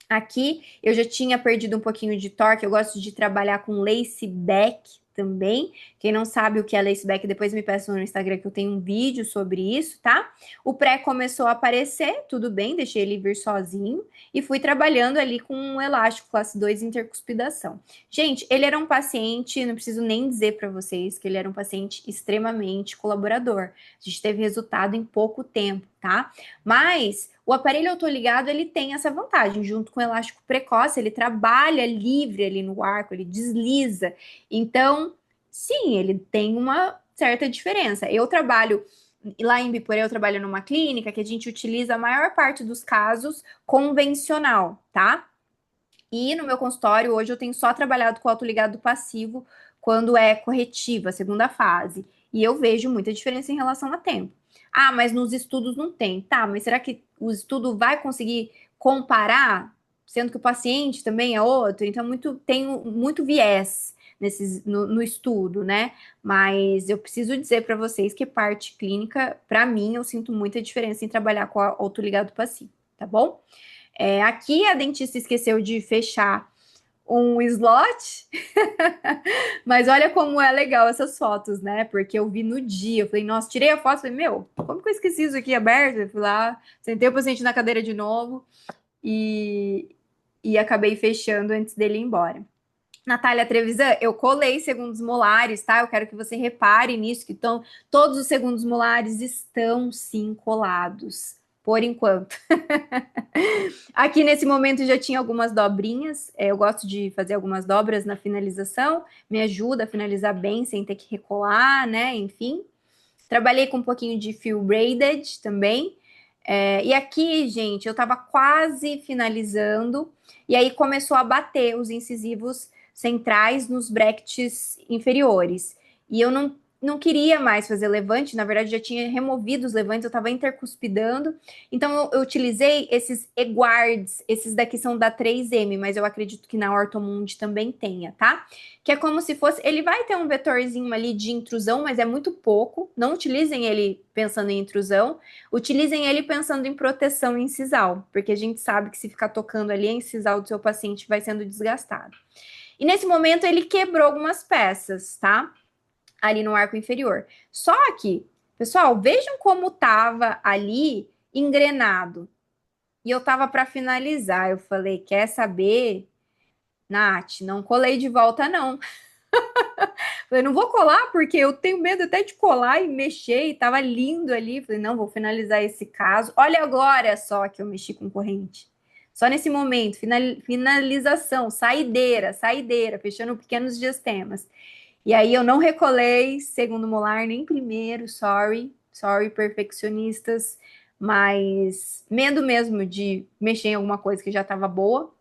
Speaker 9: Aqui eu já tinha perdido um pouquinho de torque, eu gosto de trabalhar com lace back também. Quem não sabe o que é lace back, depois me peça no Instagram que eu tenho um vídeo sobre isso, tá? O pré começou a aparecer, tudo bem, deixei ele vir sozinho e fui trabalhando ali com um elástico classe 2 intercuspidação. Gente, ele era um paciente, não preciso nem dizer para vocês que ele era um paciente extremamente colaborador. A gente teve resultado em pouco tempo, tá? Mas o aparelho autoligado, ele tem essa vantagem, junto com o elástico precoce, ele trabalha livre ali no arco, ele desliza. Então, sim, ele tem uma certa diferença. Eu trabalho, lá em Biporé, eu trabalho numa clínica que a gente utiliza a maior parte dos casos convencional, tá? E no meu consultório, hoje, eu tenho só trabalhado com autoligado passivo quando é corretiva, segunda fase. E eu vejo muita diferença em relação a tempo. Ah, mas nos estudos não tem. Tá, mas será que o estudo vai conseguir comparar, sendo que o paciente também é outro? Então, tem muito viés no estudo, né? Mas eu preciso dizer para vocês que parte clínica, para mim, eu sinto muita diferença em trabalhar com autoligado passivo, tá bom? Aqui a dentista esqueceu de fechar um slot, mas olha como é legal essas fotos, né? Porque eu vi no dia, eu falei, nossa, tirei a foto, falei, meu, como que eu esqueci isso aqui aberto? Eu fui lá, sentei o paciente na cadeira de novo e acabei fechando antes dele ir embora. Natália Trevisan, eu colei segundos molares, tá? Eu quero que você repare nisso, que todos os segundos molares estão sim colados, por enquanto. Aqui nesse momento já tinha algumas dobrinhas, eu gosto de fazer algumas dobras na finalização, me ajuda a finalizar bem sem ter que recolar, né? Enfim, trabalhei com um pouquinho de fio braided também. E aqui, gente, eu tava quase finalizando, e aí começou a bater os incisivos centrais nos brackets inferiores. E eu não queria mais fazer levante, na verdade já tinha removido os levantes, eu estava intercuspidando. Então eu utilizei esses eguards, esses daqui são da 3M, mas eu acredito que na Ortomundi também tenha, tá? Que é como se fosse, ele vai ter um vetorzinho ali de intrusão, mas é muito pouco. Não utilizem ele pensando em intrusão, utilizem ele pensando em proteção incisal, porque a gente sabe que se ficar tocando ali, a incisal do seu paciente vai sendo desgastado. E nesse momento ele quebrou algumas peças, tá? Ali no arco inferior. Só que, pessoal, vejam como tava ali engrenado. E eu tava para finalizar. Eu falei, quer saber, Nath? Não colei de volta, não. Falei, não vou colar porque eu tenho medo até de colar e mexer. E tava lindo ali. Falei, não, vou finalizar esse caso. Olha agora só que eu mexi com corrente. Só nesse momento, finalização, saideira, fechando pequenos diastemas. E aí eu não recolei segundo molar, nem primeiro, sorry, perfeccionistas, mas medo mesmo de mexer em alguma coisa que já estava boa.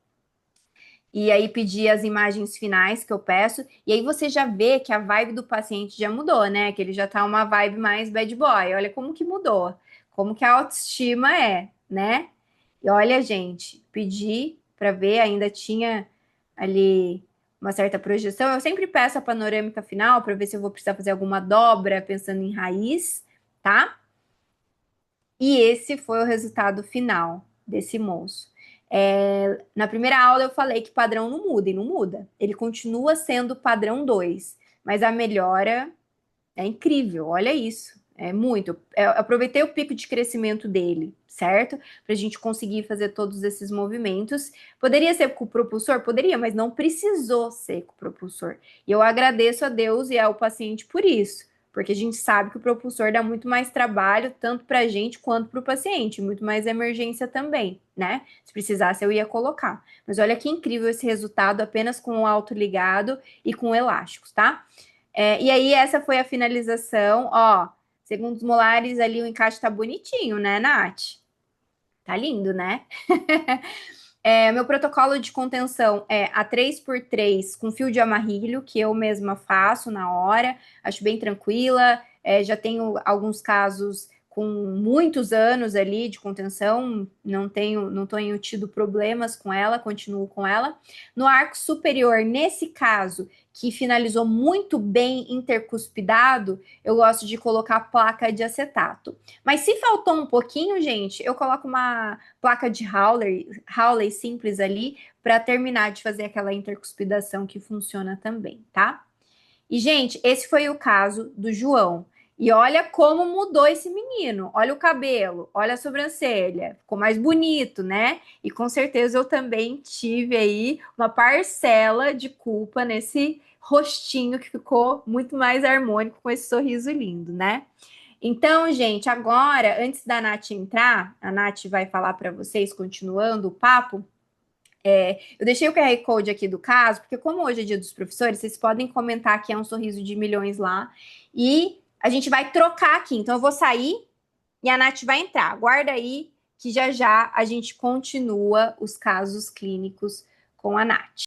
Speaker 9: E aí pedi as imagens finais que eu peço, e aí você já vê que a vibe do paciente já mudou, né? Que ele já tá uma vibe mais bad boy. Olha como que mudou, como que a autoestima é, né? E olha, gente, pedi para ver, ainda tinha ali uma certa projeção. Eu sempre peço a panorâmica final para ver se eu vou precisar fazer alguma dobra pensando em raiz, tá? E esse foi o resultado final desse moço. Na primeira aula eu falei que padrão não muda, e não muda. Ele continua sendo padrão 2, mas a melhora é incrível, olha isso. É muito. Eu aproveitei o pico de crescimento dele, certo? Para a gente conseguir fazer todos esses movimentos. Poderia ser com o propulsor? Poderia, mas não precisou ser com o propulsor. E eu agradeço a Deus e ao paciente por isso, porque a gente sabe que o propulsor dá muito mais trabalho, tanto para a gente quanto para o paciente, muito mais emergência também, né? Se precisasse, eu ia colocar. Mas olha que incrível esse resultado apenas com o autoligado e com elásticos, tá? E aí, essa foi a finalização, ó. Segundo os molares, ali o encaixe tá bonitinho, né, Nath? Tá lindo, né? Meu protocolo de contenção é a 3x3 com fio de amarrilho, que eu mesma faço na hora, acho bem tranquila. Já tenho alguns casos com muitos anos ali de contenção, não tenho tido problemas com ela, continuo com ela. No arco superior, nesse caso, que finalizou muito bem intercuspidado, eu gosto de colocar placa de acetato. Mas se faltou um pouquinho, gente, eu coloco uma placa de Hawley simples ali para terminar de fazer aquela intercuspidação que funciona também, tá? E, gente, esse foi o caso do João. E olha como mudou esse menino. Olha o cabelo, olha a sobrancelha. Ficou mais bonito, né? E com certeza eu também tive aí uma parcela de culpa nesse rostinho que ficou muito mais harmônico com esse sorriso lindo, né? Então, gente, agora, antes da Nath entrar, a Nath vai falar para vocês, continuando o papo. Eu deixei o QR Code aqui do caso, porque como hoje é dia dos professores, vocês podem comentar que é um sorriso de milhões lá. E a gente vai trocar aqui. Então, eu vou sair e a Nath vai entrar. Guarda aí que já já a gente continua os casos clínicos com a Nath.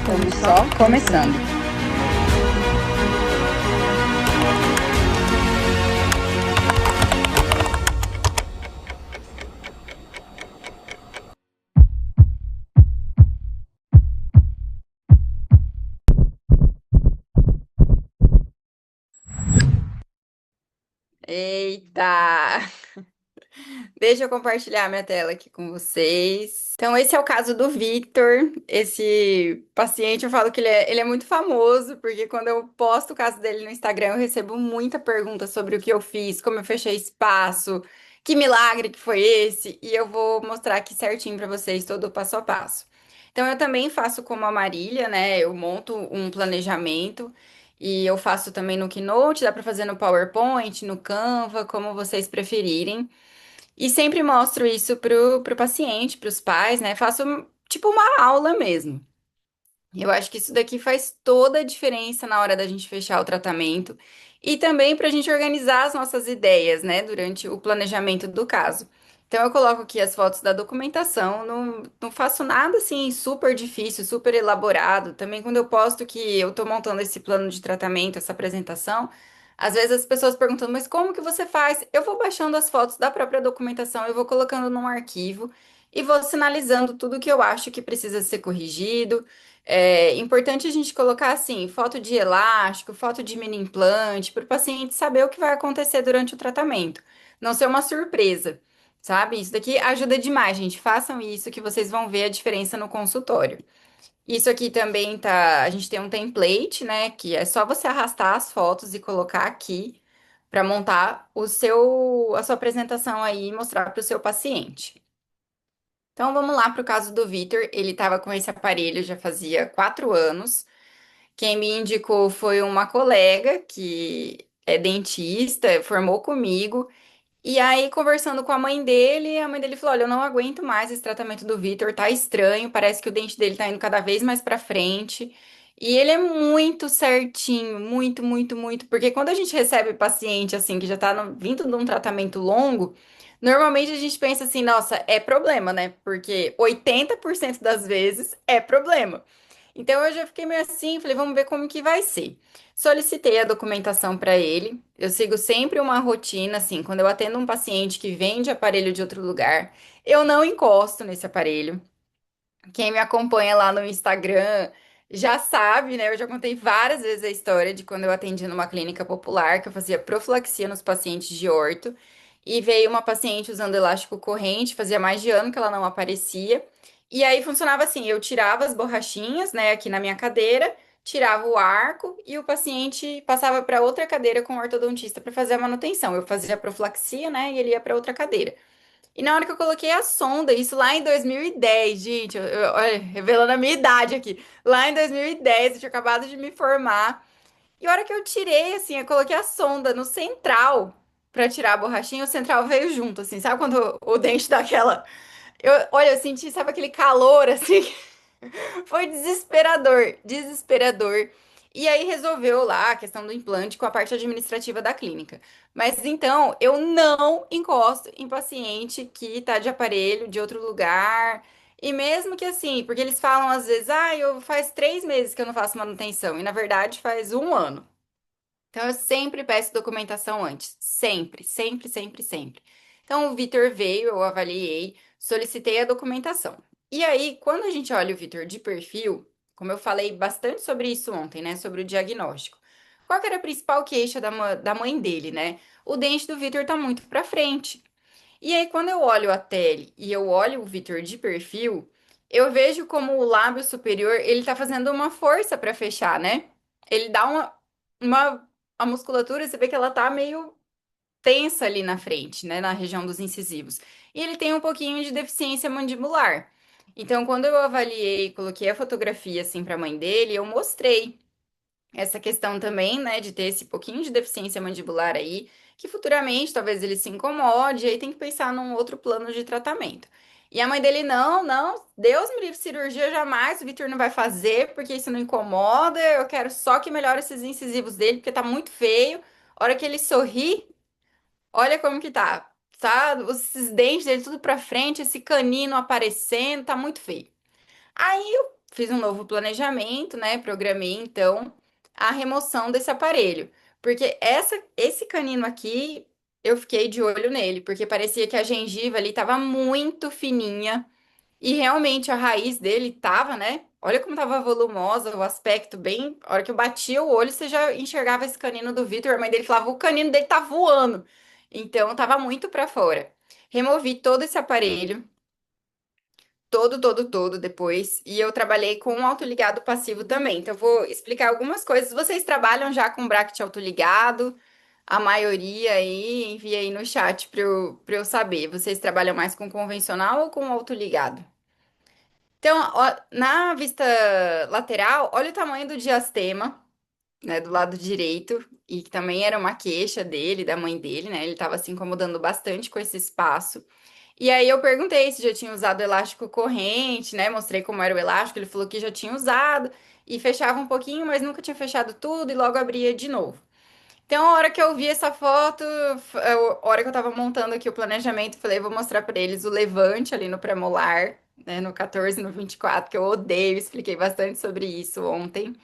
Speaker 8: Estamos só começando.
Speaker 10: Eita! Deixa eu compartilhar minha tela aqui com vocês. Então, esse é o caso do Victor. Esse paciente, eu falo que ele é muito famoso, porque quando eu posto o caso dele no Instagram, eu recebo muita pergunta sobre o que eu fiz, como eu fechei espaço, que milagre que foi esse, e eu vou mostrar aqui certinho para vocês todo o passo a passo. Então, eu também faço como a Marília, né? Eu monto um planejamento. E eu faço também no Keynote, dá para fazer no PowerPoint, no Canva, como vocês preferirem. E sempre mostro isso pro paciente, pros pais, né? Faço tipo uma aula mesmo. Eu acho que isso daqui faz toda a diferença na hora da gente fechar o tratamento e também para a gente organizar as nossas ideias, né, durante o planejamento do caso. Então, eu coloco aqui as fotos da documentação, não faço nada assim super difícil, super elaborado. Também, quando eu posto que eu estou montando esse plano de tratamento, essa apresentação, às vezes as pessoas perguntam, mas como que você faz? Eu vou baixando as fotos da própria documentação, eu vou colocando num arquivo e vou sinalizando tudo que eu acho que precisa ser corrigido. É importante a gente colocar assim, foto de elástico, foto de mini implante, para o paciente saber o que vai acontecer durante o tratamento. Não ser uma surpresa, sabe? Isso daqui ajuda demais, gente. Façam isso que vocês vão ver a diferença no consultório. Isso aqui também tá. A gente tem um template, né? Que é só você arrastar as fotos e colocar aqui para montar a sua apresentação aí e mostrar para o seu paciente. Então vamos lá para o caso do Vitor. Ele estava com esse aparelho já fazia 4 anos. Quem me indicou foi uma colega que é dentista, formou comigo. E aí, conversando com a mãe dele falou: Olha, eu não aguento mais esse tratamento do Vitor, tá estranho, parece que o dente dele tá indo cada vez mais pra frente. E ele é muito certinho, muito, muito, muito. Porque quando a gente recebe paciente assim, que já tá vindo de um tratamento longo, normalmente a gente pensa assim, nossa, é problema, né? Porque 80% das vezes é problema. Então eu já fiquei meio assim, falei, vamos ver como que vai ser. Solicitei a documentação para ele. Eu sigo sempre uma rotina, assim, quando eu atendo um paciente que vende aparelho de outro lugar, eu não encosto nesse aparelho. Quem me acompanha lá no Instagram já sabe, né? Eu já contei várias vezes a história de quando eu atendi numa clínica popular, que eu fazia profilaxia nos pacientes de orto, e veio uma paciente usando elástico corrente, fazia mais de ano que ela não aparecia. E aí funcionava assim: eu tirava as borrachinhas, né, aqui na minha cadeira, tirava o arco e o paciente passava para outra cadeira com o ortodontista para fazer a manutenção. Eu fazia a profilaxia, né, e ele ia para outra cadeira. E na hora que eu coloquei a sonda, isso lá em 2010, gente, olha, revelando a minha idade aqui. Lá em 2010, eu tinha acabado de me formar. E a hora que eu tirei, assim, eu coloquei a sonda no central pra tirar a borrachinha, o central veio junto, assim, sabe quando o dente dá aquela. Olha, eu senti, sabe aquele calor, assim? Foi desesperador, desesperador. E aí resolveu lá a questão do implante com a parte administrativa da clínica. Mas então, eu não encosto em paciente que tá de aparelho de outro lugar. E mesmo que assim, porque eles falam às vezes, eu faz 3 meses que eu não faço manutenção. E na verdade faz um ano. Então eu sempre peço documentação antes. Sempre, sempre, sempre, sempre. Então o Vitor veio, eu avaliei, solicitei a documentação. E aí, quando a gente olha o Vitor de perfil, como eu falei bastante sobre isso ontem, né? Sobre o diagnóstico. Qual que era a principal queixa da mãe dele, né? O dente do Vitor tá muito pra frente. E aí, quando eu olho a tele e eu olho o Vitor de perfil, eu vejo como o lábio superior, ele tá fazendo uma força pra fechar, né? Ele dá uma a musculatura, você vê que ela tá meio tensa ali na frente, né, na região dos incisivos. E ele tem um pouquinho de deficiência mandibular. Então, quando eu avaliei, coloquei a fotografia assim para a mãe dele, eu mostrei essa questão também, né, de ter esse pouquinho de deficiência mandibular aí, que futuramente talvez ele se incomode, e aí tem que pensar num outro plano de tratamento. E a mãe dele, não, não, Deus me livre, cirurgia jamais, o Vitor não vai fazer, porque isso não incomoda, eu quero só que melhore esses incisivos dele, porque tá muito feio. A hora que ele sorri, olha como que tá. Tá, esses dentes dele tudo pra frente, esse canino aparecendo, tá muito feio. Aí eu fiz um novo planejamento, né? Programei então a remoção desse aparelho, porque esse canino aqui eu fiquei de olho nele, porque parecia que a gengiva ali tava muito fininha e realmente a raiz dele tava, né? Olha como tava volumosa, o aspecto bem. A hora que eu batia o olho, você já enxergava esse canino do Vitor. A mãe dele falava: o canino dele tá voando. Então tava muito pra fora. Removi todo esse aparelho todo, todo, todo depois. E eu trabalhei com um autoligado passivo também. Então, eu vou explicar algumas coisas. Vocês trabalham já com bracket autoligado? A maioria aí, envia aí no chat para eu saber. Vocês trabalham mais com convencional ou com autoligado? Então, ó, na vista lateral, olha o tamanho do diastema, né, do lado direito, e que também era uma queixa dele, da mãe dele, né? Ele estava se incomodando bastante com esse espaço. E aí eu perguntei se já tinha usado elástico corrente, né? Mostrei como era o elástico, ele falou que já tinha usado e fechava um pouquinho, mas nunca tinha fechado tudo e logo abria de novo. Então, a hora que eu vi essa foto, a hora que eu tava montando aqui o planejamento, falei, vou mostrar para eles o levante ali no premolar, né, no 14 e no 24, que eu odeio, expliquei bastante sobre isso ontem.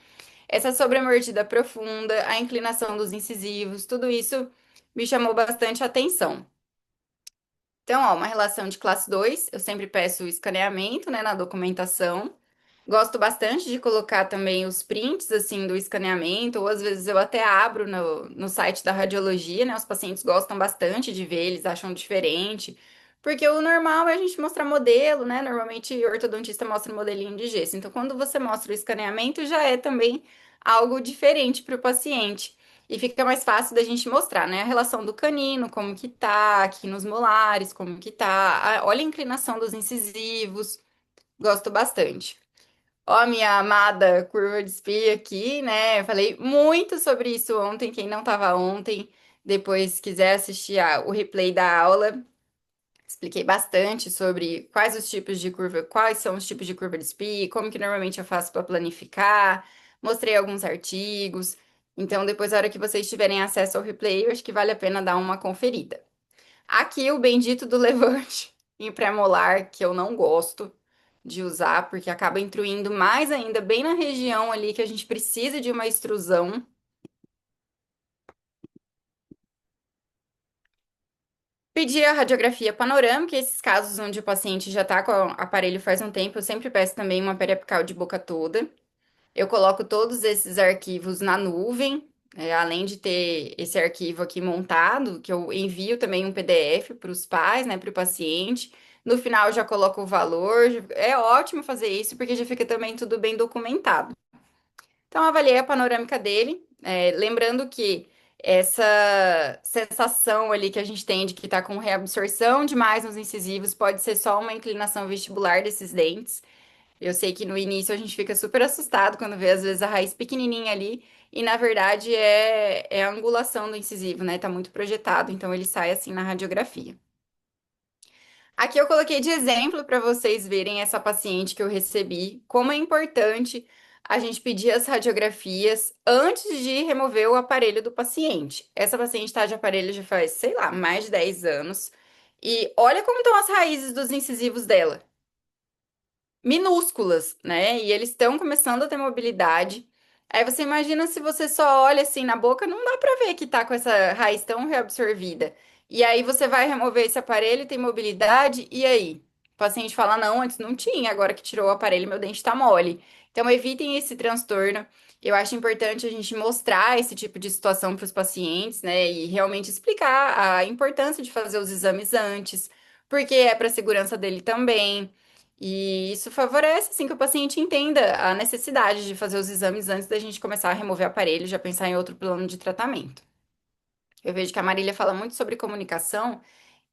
Speaker 10: Essa sobremordida profunda, a inclinação dos incisivos, tudo isso me chamou bastante atenção. Então, ó, uma relação de classe 2, eu sempre peço o escaneamento, né, na documentação. Gosto bastante de colocar também os prints, assim, do escaneamento, ou às vezes eu até abro no site da radiologia, né, os pacientes gostam bastante de ver, eles acham diferente, porque o normal é a gente mostrar modelo, né, normalmente o ortodontista mostra modelinho de gesso, então quando você mostra o escaneamento, já é também algo diferente para o paciente. E fica mais fácil da gente mostrar, né? A relação do canino, como que tá, aqui nos molares, como que tá. Olha a inclinação dos incisivos. Gosto bastante. Ó, a minha amada curva de espia aqui, né? Eu falei muito sobre isso ontem. Quem não tava ontem, depois quiser assistir o replay da aula, expliquei bastante sobre quais os tipos de curva, quais são os tipos de curva de espia, como que normalmente eu faço para planificar. mostrei alguns artigos. Então, depois, na hora que vocês tiverem acesso ao replay, eu acho que vale a pena dar uma conferida. Aqui, o bendito do levante em pré-molar, que eu não gosto de usar, porque acaba intruindo mais ainda bem na região ali que a gente precisa de uma extrusão. Pedir a radiografia panorâmica, esses casos onde o paciente já está com o aparelho faz um tempo, eu sempre peço também uma periapical de boca toda. Eu coloco todos esses arquivos na nuvem, além de ter esse arquivo aqui montado, que eu envio também um PDF para os pais, né, para o paciente. No final eu já coloco o valor. É ótimo fazer isso, porque já fica também tudo bem documentado. Então, eu avaliei a panorâmica dele, lembrando que essa sensação ali que a gente tem de que está com reabsorção demais nos incisivos pode ser só uma inclinação vestibular desses dentes. Eu sei que no início a gente fica super assustado quando vê, às vezes, a raiz pequenininha ali, e na verdade é a angulação do incisivo, né? Tá muito projetado, então ele sai assim na radiografia. Aqui eu coloquei de exemplo para vocês verem essa paciente que eu recebi, como é importante a gente pedir as radiografias antes de remover o aparelho do paciente. Essa paciente está de aparelho já faz, sei lá, mais de 10 anos. E olha como estão as raízes dos incisivos dela. Minúsculas, né? E eles estão começando a ter mobilidade. Aí você imagina se você só olha assim na boca, não dá para ver que tá com essa raiz tão reabsorvida. E aí você vai remover esse aparelho, tem mobilidade, e aí? O paciente fala: não, antes não tinha, agora que tirou o aparelho, meu dente tá mole. Então evitem esse transtorno. Eu acho importante a gente mostrar esse tipo de situação para os pacientes, né? E realmente explicar a importância de fazer os exames antes, porque é para a segurança dele também. E isso favorece, assim, que o paciente entenda a necessidade de fazer os exames antes da gente começar a remover aparelho, já pensar em outro plano de tratamento. Eu vejo que a Marília fala muito sobre comunicação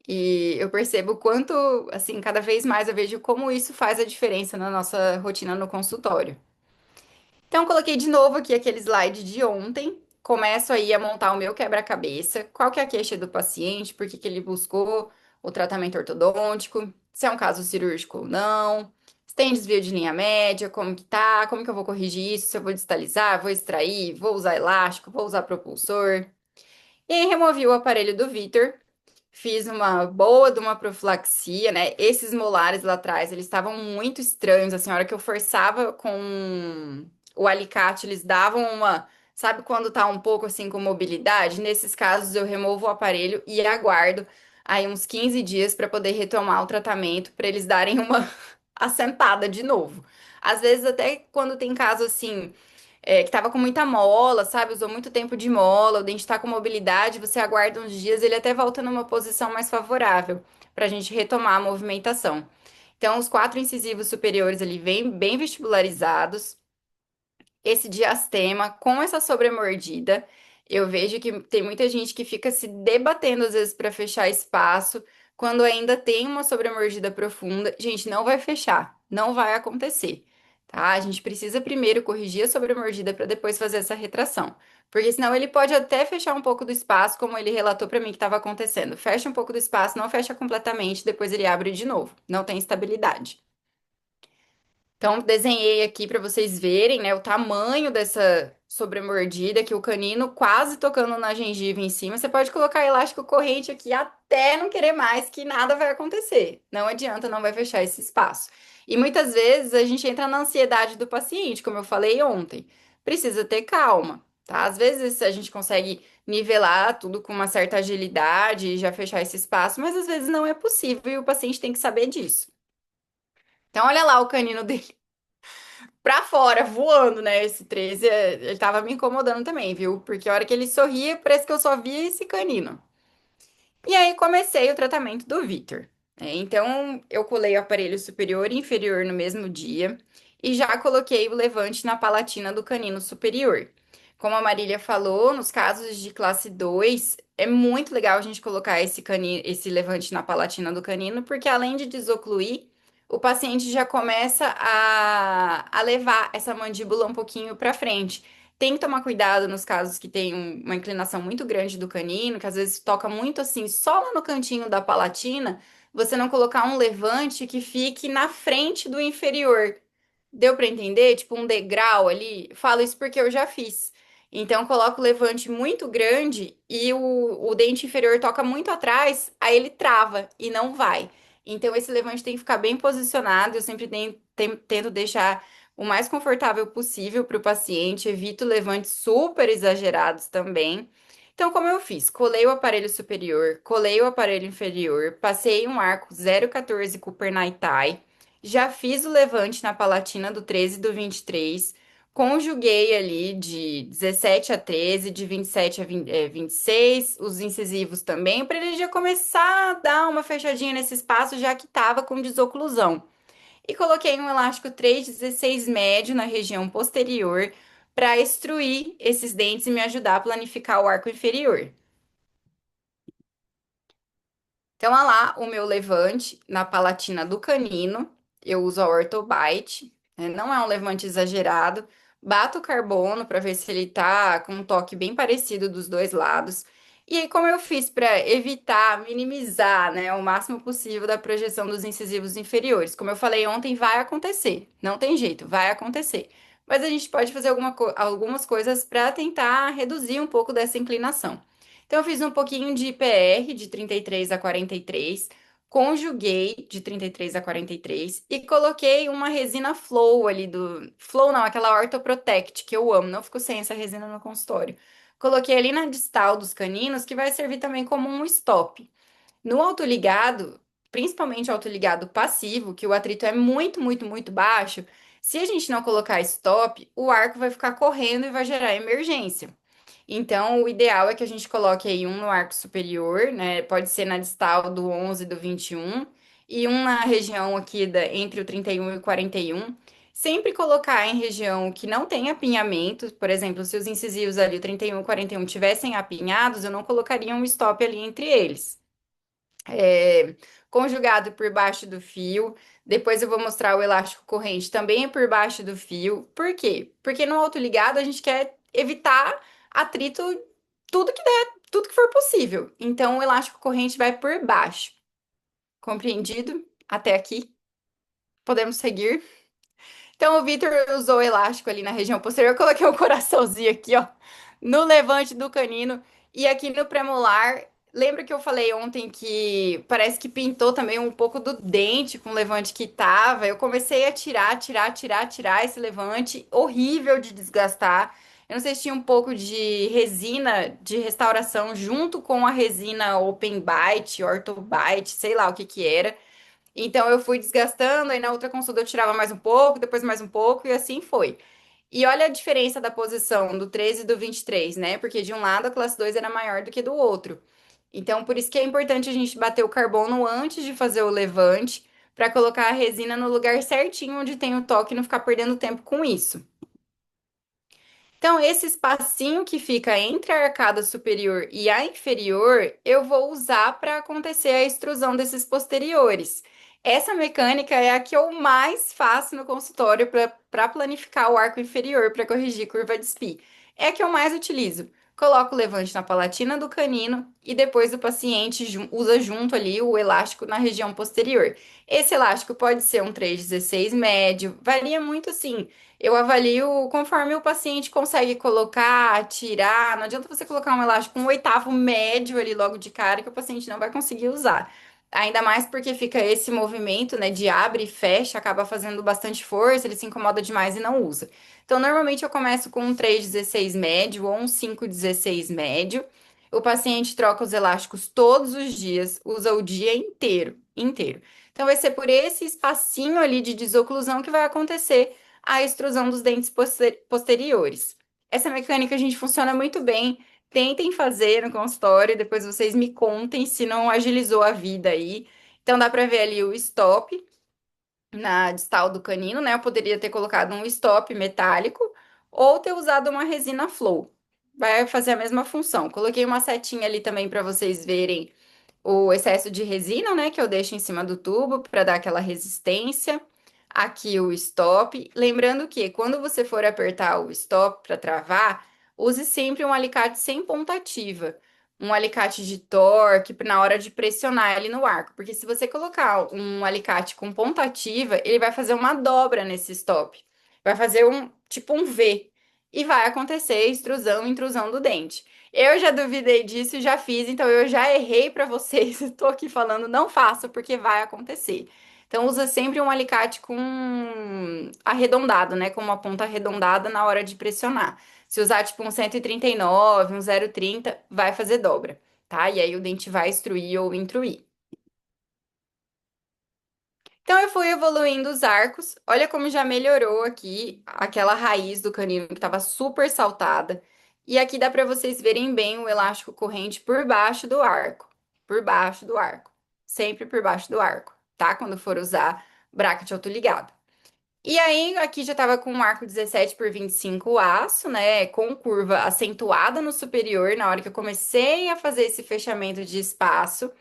Speaker 10: e eu percebo o quanto, assim, cada vez mais eu vejo como isso faz a diferença na nossa rotina no consultório. Então, coloquei de novo aqui aquele slide de ontem. Começo aí a montar o meu quebra-cabeça. Qual que é a queixa do paciente? Por que que ele buscou o tratamento ortodôntico? Se é um caso cirúrgico ou não? Se tem desvio de linha média? Como que tá? Como que eu vou corrigir isso? Se eu vou distalizar, vou extrair, vou usar elástico, vou usar propulsor? E aí, removi o aparelho do Vitor. Fiz uma boa de uma profilaxia, né? Esses molares lá atrás, eles estavam muito estranhos, assim, a hora que eu forçava com o alicate, eles davam uma, sabe quando tá um pouco assim com mobilidade? Nesses casos eu removo o aparelho e aguardo aí uns 15 dias para poder retomar o tratamento, para eles darem uma assentada de novo. Às vezes até quando tem caso assim, que tava com muita mola, sabe? Usou muito tempo de mola, o dente tá com mobilidade, você aguarda uns dias, ele até volta numa posição mais favorável pra gente retomar a movimentação. Então, os 4 incisivos superiores ali vêm bem vestibularizados. Esse diastema com essa sobremordida, eu vejo que tem muita gente que fica se debatendo às vezes para fechar espaço, quando ainda tem uma sobremordida profunda. Gente, não vai fechar, não vai acontecer, tá? A gente precisa primeiro corrigir a sobremordida para depois fazer essa retração, porque senão ele pode até fechar um pouco do espaço, como ele relatou para mim que estava acontecendo. Fecha um pouco do espaço, não fecha completamente, depois ele abre de novo. Não tem estabilidade. Então, desenhei aqui para vocês verem, né, o tamanho dessa sobremordida, que o canino quase tocando na gengiva em cima. Você pode colocar elástico corrente aqui até não querer mais, que nada vai acontecer. Não adianta, não vai fechar esse espaço. E muitas vezes a gente entra na ansiedade do paciente, como eu falei ontem. Precisa ter calma, tá? Às vezes a gente consegue nivelar tudo com uma certa agilidade e já fechar esse espaço, mas às vezes não é possível e o paciente tem que saber disso. Então, olha lá o canino dele pra fora, voando, né? Esse 13, ele tava me incomodando também, viu? Porque a hora que ele sorria, parece que eu só via esse canino. E aí comecei o tratamento do Vitor. Então, eu colei o aparelho superior e inferior no mesmo dia e já coloquei o levante na palatina do canino superior. Como a Marília falou, nos casos de classe 2, é muito legal a gente colocar esse levante na palatina do canino, porque além de desocluir, o paciente já começa a levar essa mandíbula um pouquinho para frente. Tem que tomar cuidado nos casos que tem uma inclinação muito grande do canino, que às vezes toca muito assim, só lá no cantinho da palatina, você não colocar um levante que fique na frente do inferior, Deu para entender? Tipo um degrau ali? Falo isso porque eu já fiz. Então, eu coloco o levante muito grande e o dente inferior toca muito atrás, aí ele trava e não vai. Então, esse levante tem que ficar bem posicionado. Eu sempre tento deixar o mais confortável possível para o paciente. Evito levantes super exagerados também. Então, como eu fiz? Colei o aparelho superior, colei o aparelho inferior, passei um arco 0,14 Cooper Nightai. Já fiz o levante na Palatina do 13 e do 23, conjuguei ali de 17 a 13, de 27 a 26, os incisivos também, para ele já começar a dar uma fechadinha nesse espaço, já que estava com desoclusão. E coloquei um elástico 3,16 médio na região posterior para extruir esses dentes e me ajudar a planificar o arco inferior. Então, olha lá o meu levante na palatina do canino. Eu uso a Orthobite, né? Não é um levante exagerado. Bato o carbono para ver se ele tá com um toque bem parecido dos dois lados. E aí, como eu fiz para evitar, minimizar, né, o máximo possível da projeção dos incisivos inferiores? Como eu falei ontem, vai acontecer. Não tem jeito, vai acontecer. Mas a gente pode fazer algumas coisas para tentar reduzir um pouco dessa inclinação. Então, eu fiz um pouquinho de IPR, de 33 a 43, conjuguei de 33 a 43 e coloquei uma resina Flow ali do... Flow não, aquela Orthoprotect, que eu amo, não fico sem essa resina no consultório. Coloquei ali na distal dos caninos, que vai servir também como um stop. No autoligado, principalmente autoligado passivo, que o atrito é muito, muito, muito baixo, se a gente não colocar stop, o arco vai ficar correndo e vai gerar emergência. Então, o ideal é que a gente coloque aí um no arco superior, né? Pode ser na distal do 11 e do 21, e um na região aqui entre o 31 e o 41. Sempre colocar em região que não tem apinhamento, por exemplo, se os incisivos ali, o 31 e o 41, tivessem apinhados, eu não colocaria um stop ali entre eles. Conjugado por baixo do fio. Depois eu vou mostrar o elástico corrente também é por baixo do fio. Por quê? Porque no autoligado a gente quer evitar atrito tudo que der, tudo que for possível. Então o elástico corrente vai por baixo. Compreendido? Até aqui? Podemos seguir? Então o Vitor usou o elástico ali na região posterior. Eu coloquei um coraçãozinho aqui, ó, no levante do canino e aqui no premolar. Lembra que eu falei ontem que parece que pintou também um pouco do dente com o levante que tava? Eu comecei a tirar esse levante, horrível de desgastar. Eu não sei se tinha um pouco de resina de restauração junto com a resina Open Bite, Orthobite, sei lá o que que era. Então eu fui desgastando, aí na outra consulta eu tirava mais um pouco, depois mais um pouco, e assim foi. E olha a diferença da posição do 13 e do 23, né? Porque de um lado a classe 2 era maior do que do outro. Então, por isso que é importante a gente bater o carbono antes de fazer o levante, para colocar a resina no lugar certinho onde tem o toque e não ficar perdendo tempo com isso. Então, esse espacinho que fica entre a arcada superior e a inferior, eu vou usar para acontecer a extrusão desses posteriores. Essa mecânica é a que eu mais faço no consultório para planificar o arco inferior para corrigir curva de SPI. É a que eu mais utilizo. Coloco o levante na palatina do canino e depois o paciente usa junto ali o elástico na região posterior. Esse elástico pode ser um 3,16 médio, varia muito assim. Eu avalio conforme o paciente consegue colocar, tirar. Não adianta você colocar um elástico com um oitavo médio ali logo de cara que o paciente não vai conseguir usar. Ainda mais porque fica esse movimento, né, de abre e fecha, acaba fazendo bastante força, ele se incomoda demais e não usa. Então, normalmente eu começo com um 3,16 médio ou um 5,16 médio. O paciente troca os elásticos todos os dias, usa o dia inteiro, inteiro. Então, vai ser por esse espacinho ali de desoclusão que vai acontecer a extrusão dos dentes posteriores. Essa mecânica a gente funciona muito bem. Tentem fazer no consultório, depois vocês me contem se não agilizou a vida aí. Então dá para ver ali o stop na distal do canino, né? Eu poderia ter colocado um stop metálico ou ter usado uma resina flow. Vai fazer a mesma função. Coloquei uma setinha ali também para vocês verem o excesso de resina, né, que eu deixo em cima do tubo para dar aquela resistência. Aqui o stop. Lembrando que quando você for apertar o stop para travar, use sempre um alicate sem ponta ativa, um alicate de torque na hora de pressionar ele no arco. Porque se você colocar um alicate com ponta ativa, ele vai fazer uma dobra nesse stop. Vai fazer um tipo um V. E vai acontecer extrusão, intrusão do dente. Eu já duvidei disso e já fiz, então eu já errei para vocês. Estou aqui falando, não faço, porque vai acontecer. Então, usa sempre um alicate com arredondado, né? Com uma ponta arredondada na hora de pressionar. Se usar tipo um 139, um 0,30, vai fazer dobra, tá? E aí o dente vai extruir ou intruir. Então eu fui evoluindo os arcos. Olha como já melhorou aqui aquela raiz do canino que estava super saltada. E aqui dá para vocês verem bem o elástico corrente por baixo do arco. Por baixo do arco. Sempre por baixo do arco, tá? Quando for usar bracket autoligado. E aí, aqui já tava com um arco 17 por 25 aço, né? Com curva acentuada no superior na hora que eu comecei a fazer esse fechamento de espaço,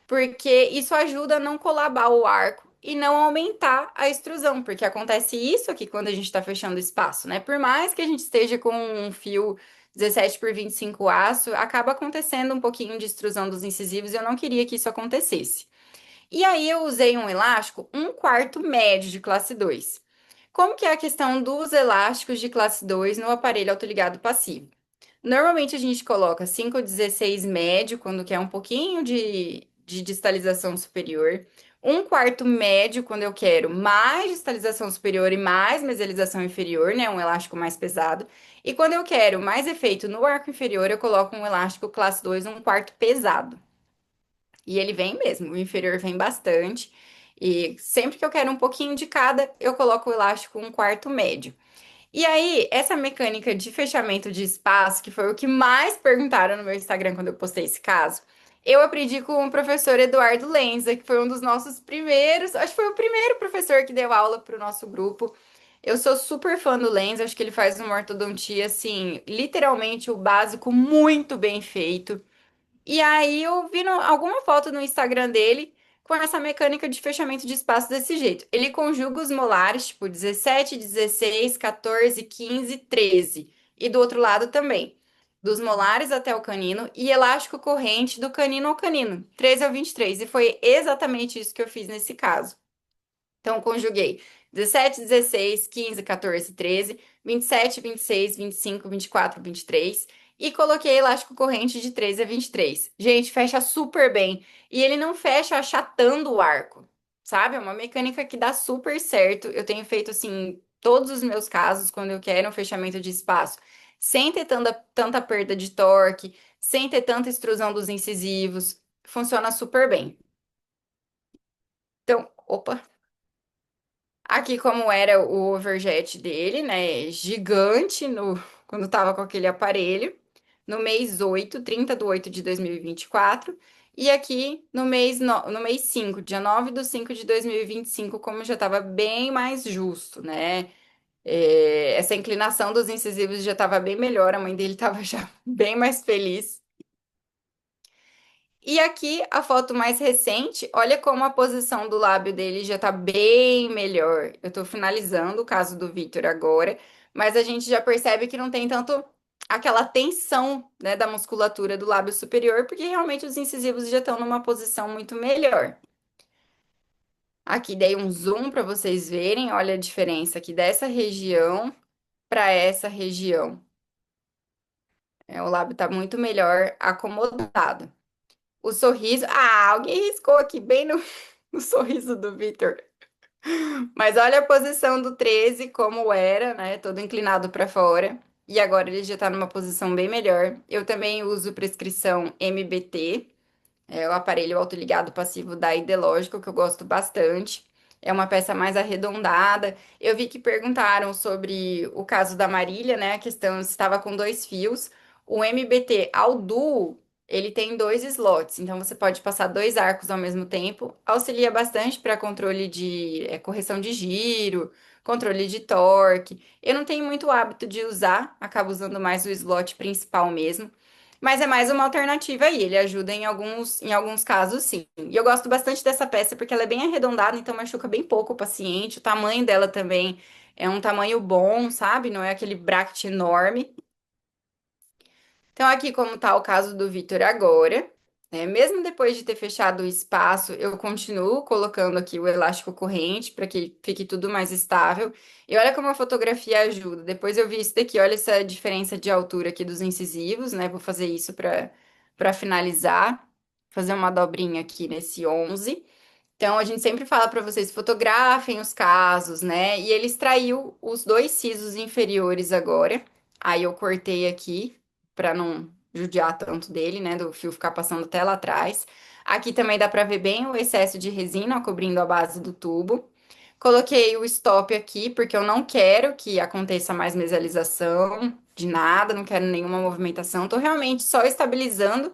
Speaker 10: porque isso ajuda a não colabar o arco e não aumentar a extrusão, porque acontece isso aqui quando a gente tá fechando o espaço, né? Por mais que a gente esteja com um fio 17 por 25 aço, acaba acontecendo um pouquinho de extrusão dos incisivos e eu não queria que isso acontecesse. E aí eu usei um elástico 1/4 médio de classe 2. Como que é a questão dos elásticos de classe 2 no aparelho autoligado passivo? Normalmente a gente coloca 5/16 médio, quando quer um pouquinho de distalização superior. 1/4 médio, quando eu quero mais distalização superior e mais mesialização inferior, né? Um elástico mais pesado. E quando eu quero mais efeito no arco inferior, eu coloco um elástico classe 2, 1/4 pesado. E ele vem mesmo, o inferior vem bastante. E sempre que eu quero um pouquinho de cada, eu coloco o elástico 1/4 médio. E aí, essa mecânica de fechamento de espaço, que foi o que mais perguntaram no meu Instagram quando eu postei esse caso, eu aprendi com o professor Eduardo Lenza, que foi um dos nossos primeiros, acho que foi o primeiro professor que deu aula para o nosso grupo. Eu sou super fã do Lenza, acho que ele faz uma ortodontia, assim, literalmente o básico muito bem feito. E aí eu vi alguma foto no Instagram dele com essa mecânica de fechamento de espaço desse jeito. Ele conjuga os molares, tipo 17, 16, 14, 15, 13. E do outro lado também. Dos molares até o canino e elástico corrente do canino ao canino, 13 ao 23. E foi exatamente isso que eu fiz nesse caso. Então, conjuguei 17, 16, 15, 14, 13, 27, 26, 25, 24, 23 e coloquei elástico corrente de 13 a 23. Gente, fecha super bem. E ele não fecha achatando o arco, sabe? É uma mecânica que dá super certo. Eu tenho feito, assim, todos os meus casos, quando eu quero um fechamento de espaço, sem ter tanta perda de torque, sem ter tanta extrusão dos incisivos. Funciona super bem. Então, opa. Aqui como era o overjet dele, né? Gigante quando tava com aquele aparelho. No mês 8, 30/8 de 2024. E aqui no mês 5, dia 9/5 de 2025, como já estava bem mais justo, né? Essa inclinação dos incisivos já estava bem melhor, a mãe dele estava já bem mais feliz. E aqui a foto mais recente, olha como a posição do lábio dele já tá bem melhor. Eu tô finalizando o caso do Victor agora, mas a gente já percebe que não tem tanto aquela tensão, né, da musculatura do lábio superior, porque realmente os incisivos já estão numa posição muito melhor. Aqui dei um zoom para vocês verem, olha a diferença aqui dessa região para essa região. O lábio tá muito melhor acomodado. O sorriso. Ah, alguém riscou aqui bem no sorriso do Victor. Mas olha a posição do 13, como era, né? Todo inclinado para fora. E agora ele já tá numa posição bem melhor. Eu também uso prescrição MBT, o aparelho autoligado passivo da Ideológico, que eu gosto bastante. É uma peça mais arredondada. Eu vi que perguntaram sobre o caso da Marília, né? A questão se estava com 2 fios. O MBT ao duo, ele tem 2 slots, então você pode passar 2 arcos ao mesmo tempo. Auxilia bastante para controle de correção de giro, controle de torque. Eu não tenho muito hábito de usar, acabo usando mais o slot principal mesmo. Mas é mais uma alternativa aí, ele ajuda em alguns casos, sim. E eu gosto bastante dessa peça porque ela é bem arredondada, então machuca bem pouco o paciente. O tamanho dela também é um tamanho bom, sabe? Não é aquele bracket enorme. Então, aqui como tá o caso do Vitor agora, né? Mesmo depois de ter fechado o espaço, eu continuo colocando aqui o elástico corrente para que fique tudo mais estável. E olha como a fotografia ajuda. Depois eu vi isso daqui, olha essa diferença de altura aqui dos incisivos, né? Vou fazer isso para finalizar, fazer uma dobrinha aqui nesse 11. Então, a gente sempre fala para vocês fotografem os casos, né? E ele extraiu os dois sisos inferiores agora. Aí eu cortei aqui para não judiar tanto dele, né? Do fio ficar passando até lá atrás. Aqui também dá para ver bem o excesso de resina, ó, cobrindo a base do tubo. Coloquei o stop aqui porque eu não quero que aconteça mais mesialização de nada, não quero nenhuma movimentação. Tô realmente só estabilizando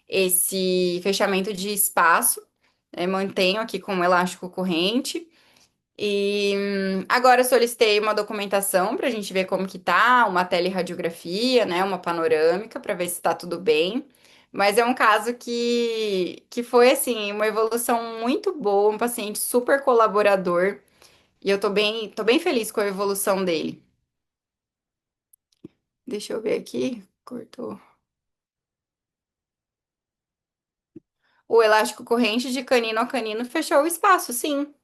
Speaker 10: esse fechamento de espaço, né? Mantenho aqui com o elástico corrente. E agora eu solicitei uma documentação para a gente ver como que tá, uma teleradiografia, né, uma panorâmica para ver se está tudo bem. Mas é um caso que foi assim, uma evolução muito boa, um paciente super colaborador, e eu tô bem feliz com a evolução dele. Deixa eu ver aqui, cortou. O elástico corrente de canino a canino fechou o espaço, sim.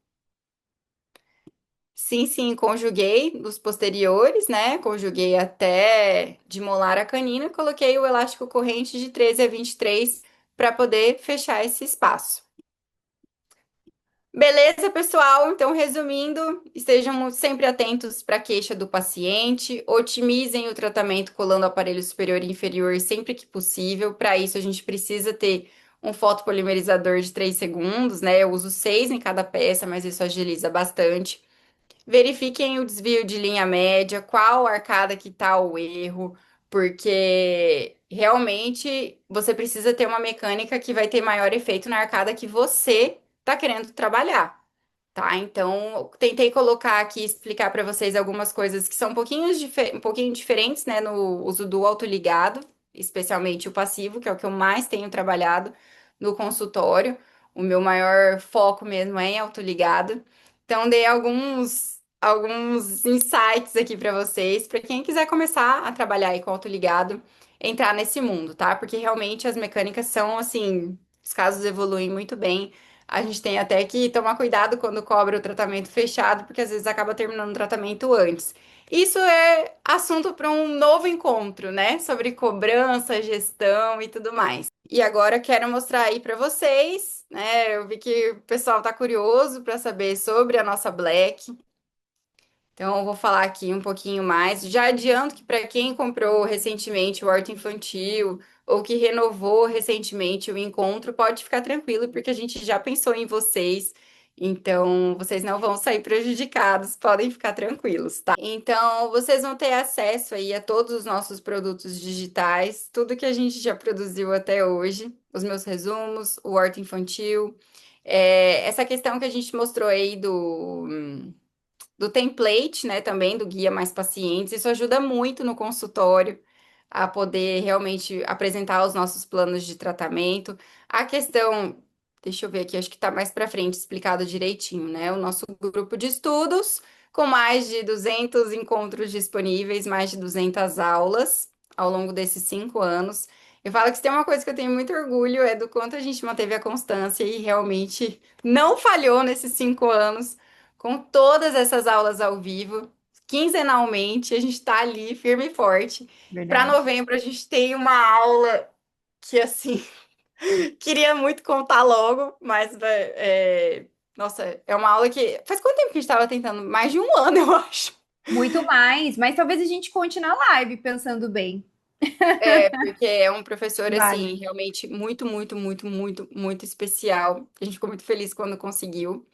Speaker 10: Sim, sim, conjuguei dos posteriores, né? Conjuguei até de molar a canina, coloquei o elástico corrente de 13 a 23 para poder fechar esse espaço. Beleza, pessoal? Então, resumindo, estejam sempre atentos para a queixa do paciente, otimizem o tratamento colando o aparelho superior e inferior sempre que possível. Para isso, a gente precisa ter um fotopolimerizador de 3 segundos, né? Eu uso 6 em cada peça, mas isso agiliza bastante. Verifiquem o desvio de linha média, qual arcada que está o erro, porque realmente você precisa ter uma mecânica que vai ter maior efeito na arcada que você está querendo trabalhar, tá? Então, tentei colocar aqui, explicar para vocês algumas coisas que são um pouquinho diferentes, né, no uso do autoligado, especialmente o passivo, que é o que eu mais tenho trabalhado no consultório. O meu maior foco mesmo é em autoligado. Então, dei alguns insights aqui para vocês, para quem quiser começar a trabalhar aí com autoligado, entrar nesse mundo, tá? Porque realmente as mecânicas são assim, os casos evoluem muito bem. A gente tem até que tomar cuidado quando cobra o tratamento fechado, porque às vezes acaba terminando o tratamento antes. Isso é assunto para um novo encontro, né? Sobre cobrança, gestão e tudo mais. E agora quero mostrar aí para vocês, né? Eu vi que o pessoal tá curioso para saber sobre a nossa Black. Então, eu vou falar aqui um pouquinho mais. Já adianto que para quem comprou recentemente o Horta Infantil ou que renovou recentemente o encontro, pode ficar tranquilo, porque a gente já pensou em vocês. Então, vocês não vão sair prejudicados, podem ficar tranquilos, tá? Então, vocês vão ter acesso aí a todos os nossos produtos digitais, tudo que a gente já produziu até hoje, os meus resumos, o Horta Infantil, essa questão que a gente mostrou aí do template, né, também do guia Mais Pacientes. Isso ajuda muito no consultório a poder realmente apresentar os nossos planos de tratamento. A questão, deixa eu ver aqui, acho que está mais para frente explicado direitinho, né? O nosso grupo de estudos com mais de 200 encontros disponíveis, mais de 200 aulas ao longo desses 5 anos. Eu falo que se tem uma coisa que eu tenho muito orgulho é do quanto a gente manteve a constância e realmente não falhou nesses 5 anos com todas essas aulas ao vivo, quinzenalmente, a gente está ali firme e forte. Para
Speaker 9: Verdade.
Speaker 10: novembro, a gente tem uma aula que, assim, queria muito contar logo, mas, nossa, é uma aula que. Faz quanto tempo que a gente estava tentando? Mais de um ano, eu acho.
Speaker 9: Muito mais, mas talvez a gente conte na live, pensando bem.
Speaker 10: Porque é um professor,
Speaker 9: Vale.
Speaker 10: assim, realmente muito, muito, muito, muito, muito especial. A gente ficou muito feliz quando conseguiu.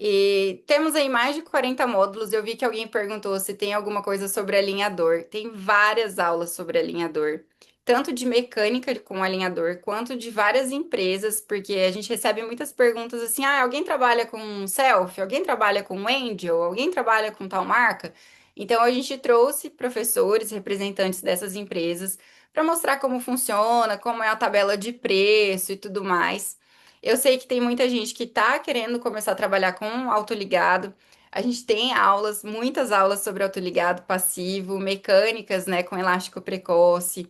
Speaker 10: E temos aí mais de 40 módulos. Eu vi que alguém perguntou se tem alguma coisa sobre alinhador. Tem várias aulas sobre alinhador, tanto de mecânica com alinhador, quanto de várias empresas, porque a gente recebe muitas perguntas assim: ah, alguém trabalha com Selfie? Alguém trabalha com Angel? Alguém trabalha com tal marca? Então a gente trouxe professores, representantes dessas empresas, para mostrar como funciona, como é a tabela de preço e tudo mais. Eu sei que tem muita gente que está querendo começar a trabalhar com autoligado. A gente tem aulas, muitas aulas sobre autoligado passivo, mecânicas, né, com elástico precoce,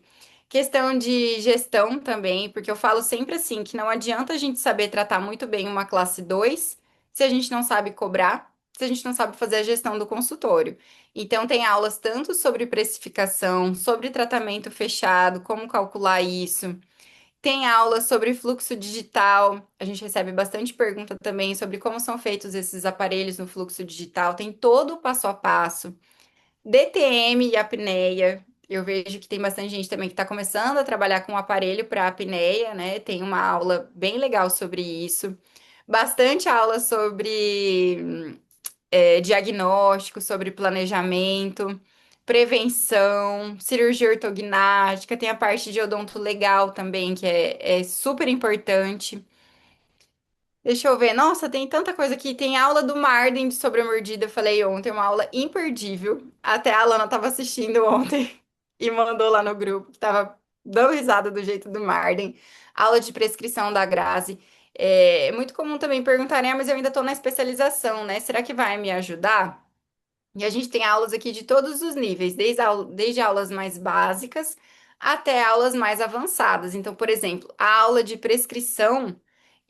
Speaker 10: Questão de gestão também, porque eu falo sempre assim, que não adianta a gente saber tratar muito bem uma classe 2 se a gente não sabe cobrar, se a gente não sabe fazer a gestão do consultório. Então, tem aulas tanto sobre precificação, sobre tratamento fechado, como calcular isso. Tem aula sobre fluxo digital. A gente recebe bastante pergunta também sobre como são feitos esses aparelhos no fluxo digital. Tem todo o passo a passo. DTM e apneia. Eu vejo que tem bastante gente também que está começando a trabalhar com o aparelho para apneia, né? Tem uma aula bem legal sobre isso. Bastante aula sobre diagnóstico, sobre planejamento, prevenção, cirurgia ortognática, tem a parte de odonto legal também, que é super importante. Deixa eu ver. Nossa, tem tanta coisa aqui. Tem aula do Marden de sobremordida, eu falei ontem, uma aula imperdível. Até a Alana estava assistindo ontem e mandou lá no grupo, que tava dando risada do jeito do Marden. Aula de prescrição da Grazi. É muito comum também perguntarem, mas eu ainda estou na especialização, né? Será que vai me ajudar? E a gente tem aulas aqui de todos os níveis, desde aulas mais básicas até aulas mais avançadas. Então, por exemplo, a aula de prescrição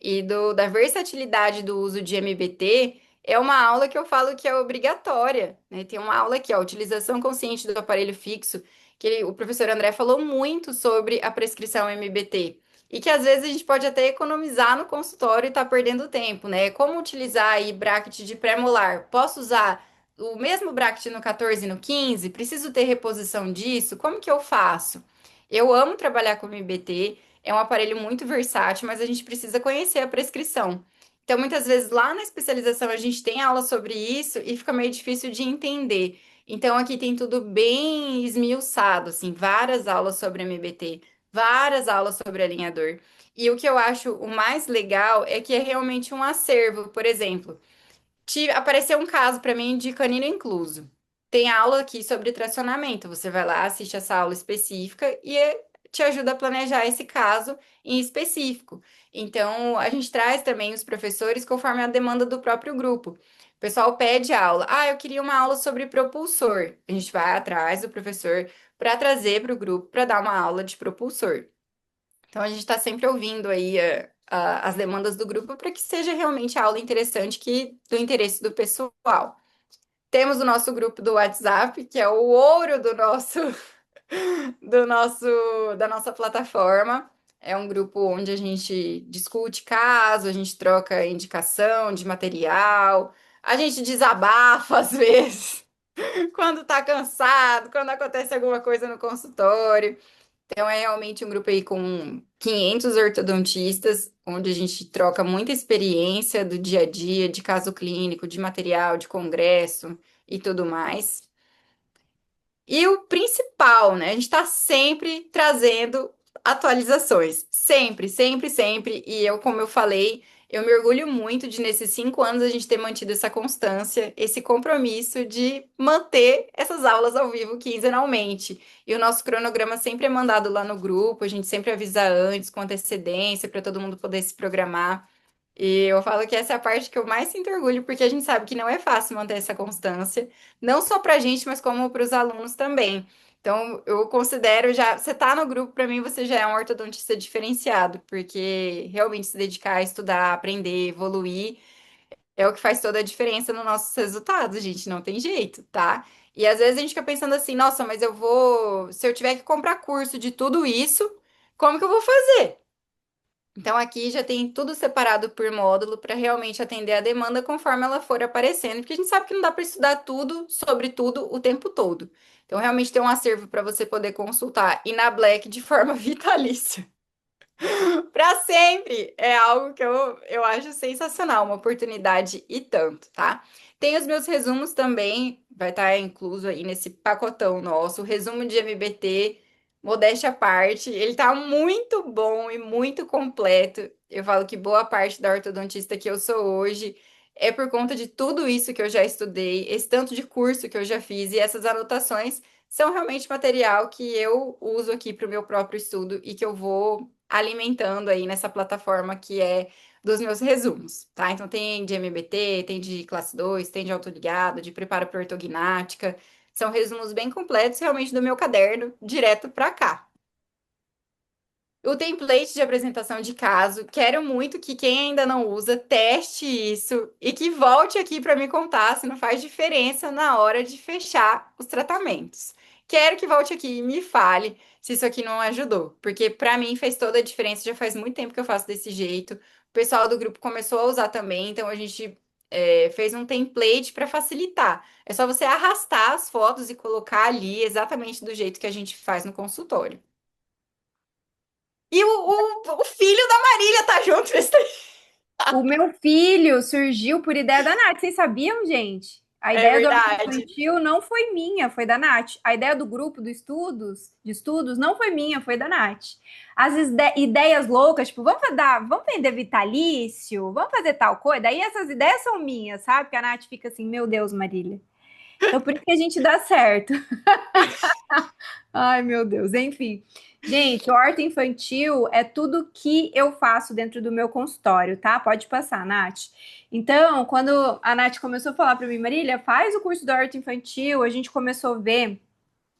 Speaker 10: e da versatilidade do uso de MBT é uma aula que eu falo que é obrigatória, né? Tem uma aula aqui, ó, utilização consciente do aparelho fixo, que o professor André falou muito sobre a prescrição MBT. E que às vezes a gente pode até economizar no consultório e tá perdendo tempo, né? Como utilizar aí bracket de pré-molar? Posso usar o mesmo bracket no 14 e no 15? Preciso ter reposição disso? Como que eu faço? Eu amo trabalhar com MBT, é um aparelho muito versátil, mas a gente precisa conhecer a prescrição. Então, muitas vezes lá na especialização a gente tem aula sobre isso e fica meio difícil de entender. Então, aqui tem tudo bem esmiuçado, assim, várias aulas sobre MBT, várias aulas sobre alinhador. E o que eu acho o mais legal é que é realmente um acervo. Por exemplo, apareceu um caso para mim de canino incluso. Tem aula aqui sobre tracionamento. Você vai lá, assiste essa aula específica e te ajuda a planejar esse caso em específico. Então, a gente traz também os professores conforme a demanda do próprio grupo. O pessoal pede aula. Ah, eu queria uma aula sobre propulsor. A gente vai atrás do professor para trazer para o grupo para dar uma aula de propulsor. Então, a gente está sempre ouvindo aí as demandas do grupo para que seja realmente a aula interessante do interesse do pessoal. Temos o nosso grupo do WhatsApp, que é o ouro da nossa plataforma. É um grupo onde a gente discute caso, a gente troca indicação de material, a gente desabafa às vezes, quando tá cansado, quando acontece alguma coisa no consultório. Então, é realmente um grupo aí com 500 ortodontistas, onde a gente troca muita experiência do dia a dia, de caso clínico, de material, de congresso e tudo mais. E o principal, né? A gente está sempre trazendo atualizações. Sempre, sempre, sempre. E eu, como eu falei, eu me orgulho muito de, nesses 5 anos, a gente ter mantido essa constância, esse compromisso de manter essas aulas ao vivo quinzenalmente. E o nosso cronograma sempre é mandado lá no grupo, a gente sempre avisa antes, com antecedência, para todo mundo poder se programar. E eu falo que essa é a parte que eu mais sinto orgulho, porque a gente sabe que não é fácil manter essa constância, não só para a gente, mas como para os alunos também. Então, eu considero já, você tá no grupo, para mim, você já é um ortodontista diferenciado, porque realmente se dedicar a estudar, aprender, evoluir, é o que faz toda a diferença nos nossos resultados, gente, não tem jeito, tá? E às vezes a gente fica pensando assim, nossa, mas se eu tiver que comprar curso de tudo isso, como que eu vou fazer? Então, aqui já tem tudo separado por módulo para realmente atender a demanda conforme ela for aparecendo, porque a gente sabe que não dá para estudar tudo sobre tudo o tempo todo. Então, realmente tem um acervo para você poder consultar e na Black de forma vitalícia. Para sempre! É algo que eu acho sensacional, uma oportunidade e tanto, tá? Tem os meus resumos também, vai estar incluso aí nesse pacotão nosso, o resumo de MBT, modéstia à parte, ele tá muito bom e muito completo. Eu falo que boa parte da ortodontista que eu sou hoje é por conta de tudo isso que eu já estudei, esse tanto de curso que eu já fiz e essas anotações são realmente material que eu uso aqui para o meu próprio estudo e que eu vou alimentando aí nessa plataforma que é dos meus resumos, tá? Então tem de MBT, tem de classe 2, tem de autoligado, de preparo para ortognática. São resumos bem completos realmente do meu caderno, direto para cá. o template de apresentação de caso. Quero muito que quem ainda não usa teste isso e que volte aqui para me contar se não faz diferença na hora de fechar os tratamentos. Quero que volte aqui e me fale se isso aqui não ajudou, porque para mim fez toda a diferença. Já faz muito tempo que eu faço desse jeito. O pessoal do grupo começou a usar também, então a gente fez um template para facilitar. É só você arrastar as fotos e colocar ali exatamente do jeito que a gente faz no consultório. E o filho da Marília tá junto nesse daí.
Speaker 9: O meu filho surgiu por ideia da Nath. Vocês sabiam, gente? A
Speaker 10: É
Speaker 9: ideia do
Speaker 10: verdade.
Speaker 9: infantil não foi minha, foi da Nath. A ideia do grupo de estudos não foi minha, foi da Nath. As ideias loucas, tipo, vamos vender vitalício, vamos fazer tal coisa. Daí essas ideias são minhas, sabe? Que a Nath fica assim, meu Deus, Marília. Então por isso que a gente dá certo. Ai, meu Deus. Enfim. Gente, horta infantil é tudo que eu faço dentro do meu consultório, tá? Pode passar, Nath. Então, quando a Nath começou a falar para mim, Marília, faz o curso da horta infantil, a gente começou a ver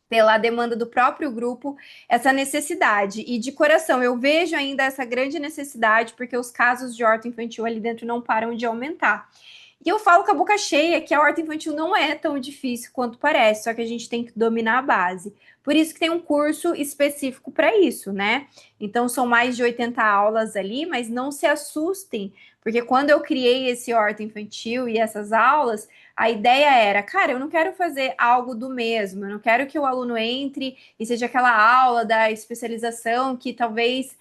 Speaker 9: pela demanda do próprio grupo essa necessidade. E de coração, eu vejo ainda essa grande necessidade, porque os casos de horta infantil ali dentro não param de aumentar. E eu falo com a boca cheia que a horta infantil não é tão difícil quanto parece, só que a gente tem que dominar a base. Por isso que tem um curso específico para isso, né? Então são mais de 80 aulas ali, mas não se assustem, porque quando eu criei esse horta infantil e essas aulas, a ideia era, cara, eu não quero fazer algo do mesmo, eu não quero que o aluno entre e seja aquela aula da especialização que talvez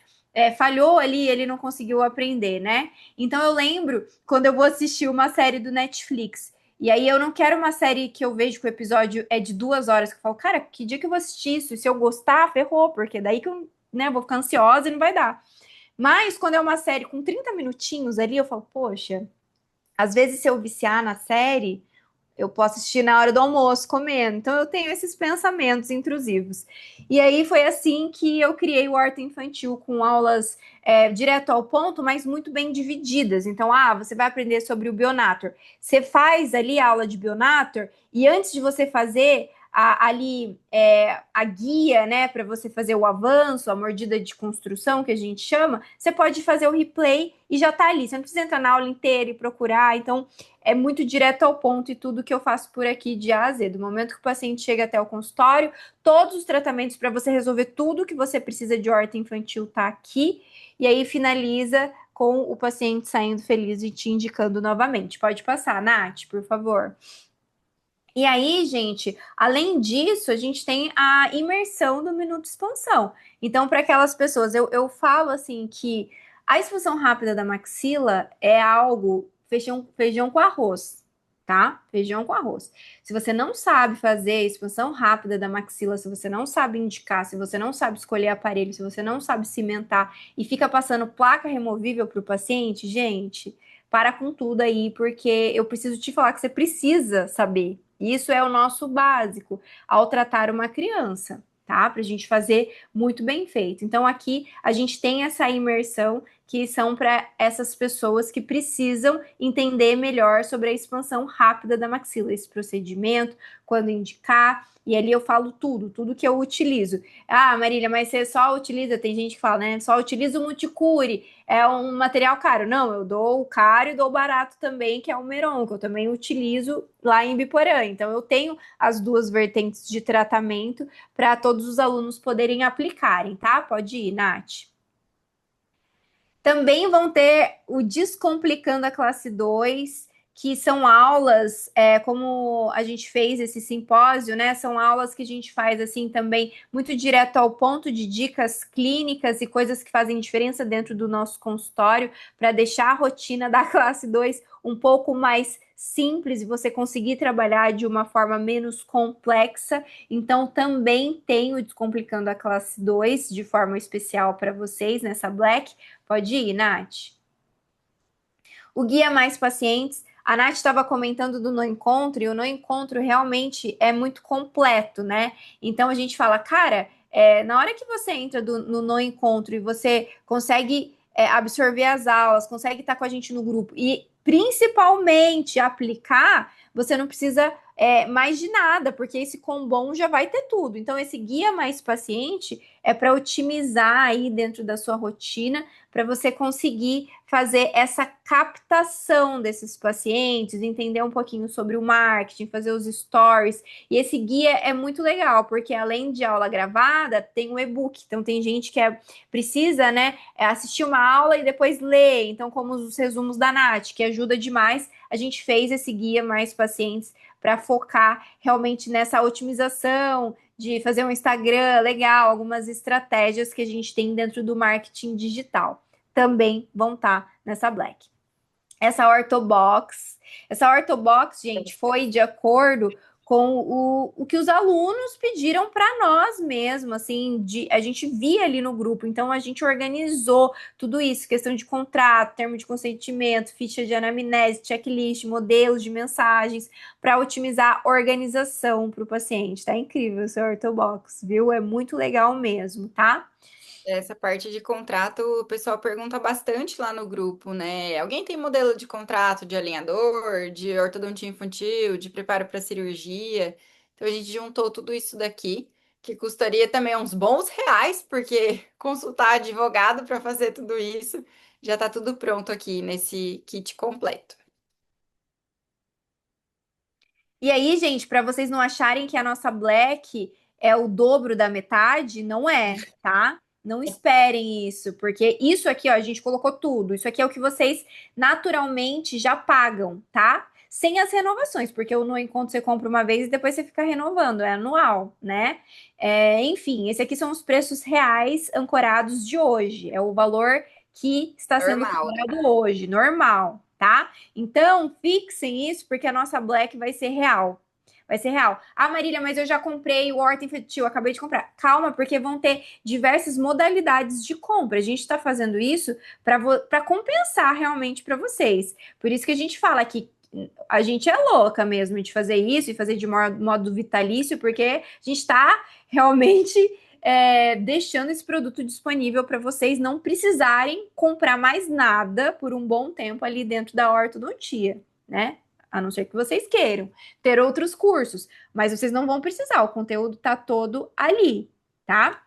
Speaker 9: falhou ali, ele não conseguiu aprender, né? Então eu lembro quando eu vou assistir uma série do Netflix, e aí eu não quero uma série que eu vejo que o episódio é de 2 horas, que eu falo, cara, que dia que eu vou assistir isso? E se eu gostar, ferrou, porque daí que eu, né, vou ficar ansiosa e não vai dar. Mas quando é uma série com 30 minutinhos ali, eu falo, poxa, às vezes se eu viciar na série, eu posso assistir na hora do almoço, comendo. Então, eu tenho esses pensamentos intrusivos. E aí, foi assim que eu criei o Horta Infantil, com aulas direto ao ponto, mas muito bem divididas. Então, você vai aprender sobre o Bionator. Você faz ali a aula de Bionator, e antes de você fazer a guia, né, para você fazer o avanço, a mordida de construção, que a gente chama, você pode fazer o replay e já tá ali. Você não precisa entrar na aula inteira e procurar. Então, é muito direto ao ponto e tudo que eu faço por aqui de A a Z. Do momento que o paciente chega até o consultório, todos os tratamentos para você resolver tudo que você precisa de horta infantil tá aqui. E aí finaliza com o paciente saindo feliz e te indicando novamente. Pode passar, Nath, por favor. E aí, gente, além disso, a gente tem a imersão do Minuto Expansão. Então, para aquelas pessoas, eu falo assim que a expansão rápida da maxila é algo feijão com arroz, tá? Feijão com arroz. Se você não sabe fazer a expansão rápida da maxila, se você não sabe indicar, se você não sabe escolher aparelho, se você não sabe cimentar e fica passando placa removível para o paciente, gente, para com tudo aí, porque eu preciso te falar que você precisa saber. Isso é o nosso básico ao tratar uma criança, tá? Para a gente fazer muito bem feito. Então, aqui a gente tem essa imersão que são para essas pessoas que precisam entender melhor sobre a expansão rápida da maxila, esse procedimento, quando indicar. E ali eu falo tudo que eu utilizo. Marília, mas você só utiliza, tem gente que fala, né? Só utiliza o Multicure, é um material caro. Não, eu dou o caro e dou o barato também, que é o Meron, que eu também utilizo lá em Biporã. Então, eu tenho as duas vertentes de tratamento para todos os alunos poderem aplicarem, tá? Pode ir, Nath. Também vão ter o Descomplicando a Classe 2, que são aulas, como a gente fez esse simpósio, né? São aulas que a gente faz assim também muito direto ao ponto, de dicas clínicas e coisas que fazem diferença dentro do nosso consultório, para deixar a rotina da classe 2 um pouco mais simples e você conseguir trabalhar de uma forma menos complexa. Então, também tem o Descomplicando a Classe 2 de forma especial para vocês nessa Black. Pode ir, Nath. O Guia Mais Pacientes, a Nath estava comentando do No Encontro, e o No Encontro realmente é muito completo, né? Então, a gente fala, cara, na hora que você entra no No Encontro e você consegue absorver as aulas, consegue estar com a gente no grupo e principalmente aplicar, você não precisa mais de nada, porque esse combão já vai ter tudo. Então, esse guia mais paciente é para otimizar aí dentro da sua rotina, para você conseguir fazer essa captação desses pacientes, entender um pouquinho sobre o marketing, fazer os stories. E esse guia é muito legal, porque além de aula gravada, tem o e-book. Então, tem gente que precisa, né, assistir uma aula e depois ler. Então, como os resumos da Nath, que ajuda demais, a gente fez esse guia mais pacientes para focar realmente nessa otimização, de fazer um Instagram legal, algumas estratégias que a gente tem dentro do marketing digital. Também vão estar nessa Black. Essa Ortobox, gente, foi de acordo com o que os alunos pediram para nós mesmo, assim, a gente via ali no grupo, então a gente organizou tudo isso, questão de contrato, termo de consentimento, ficha de anamnese, checklist, modelos de mensagens, para otimizar a organização para o paciente. Tá incrível esse Ortobox, viu? É muito legal mesmo, tá?
Speaker 10: Essa parte de contrato, o pessoal pergunta bastante lá no grupo, né? Alguém tem modelo de contrato de alinhador, de ortodontia infantil, de preparo para cirurgia? Então a gente juntou tudo isso daqui, que custaria também uns bons reais, porque consultar advogado para fazer tudo isso, já tá tudo pronto aqui nesse kit completo.
Speaker 9: E aí, gente, para vocês não acharem que a nossa Black é o dobro da metade, não é, tá? Não esperem isso, porque isso aqui, ó, a gente colocou tudo. Isso aqui é o que vocês naturalmente já pagam, tá? Sem as renovações, porque o No Encontro você compra uma vez e depois você fica renovando, é anual, né? Enfim, esse aqui são os preços reais ancorados de hoje. É o valor que está sendo
Speaker 10: Normal, né?
Speaker 9: cobrado hoje, normal, tá? Então, fixem isso, porque a nossa Black vai ser real. Vai ser real. Ah, Marília, mas eu já comprei o Horta Infantil, acabei de comprar. Calma, porque vão ter diversas modalidades de compra. A gente está fazendo isso para compensar realmente para vocês. Por isso que a gente fala que a gente é louca mesmo de fazer isso e fazer de modo vitalício, porque a gente está realmente deixando esse produto disponível para vocês não precisarem comprar mais nada por um bom tempo ali dentro da ortodontia, né? A não ser que vocês queiram ter outros cursos, mas vocês não vão precisar, o conteúdo tá todo ali, tá?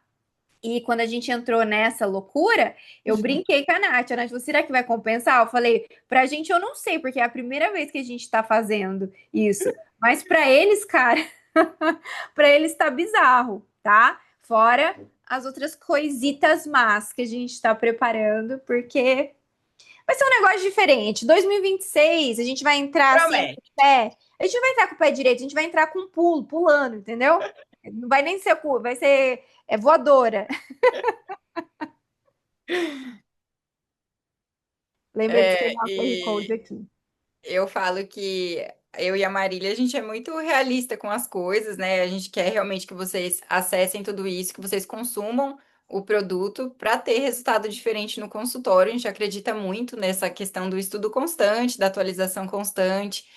Speaker 9: E quando a gente entrou nessa loucura, eu brinquei com a Nath. A Nath falou, será que vai compensar? Eu falei, pra gente eu não sei, porque é a primeira vez que a gente tá fazendo isso. Mas pra eles, cara, pra eles tá bizarro, tá? Fora as outras coisitas más que a gente tá preparando, porque vai ser um negócio diferente. 2026, a gente vai entrar assim, com o pé. A gente não vai entrar com o pé direito, a gente vai entrar com um pulo, pulando, entendeu? Não vai nem ser curva, vai ser voadora. Lembra de escrever uma QR Code aqui.
Speaker 10: Eu falo que eu e a Marília, a gente é muito realista com as coisas, né? A gente quer realmente que vocês acessem tudo isso, que vocês consumam o produto para ter resultado diferente no consultório. A gente acredita muito nessa questão do estudo constante, da atualização constante.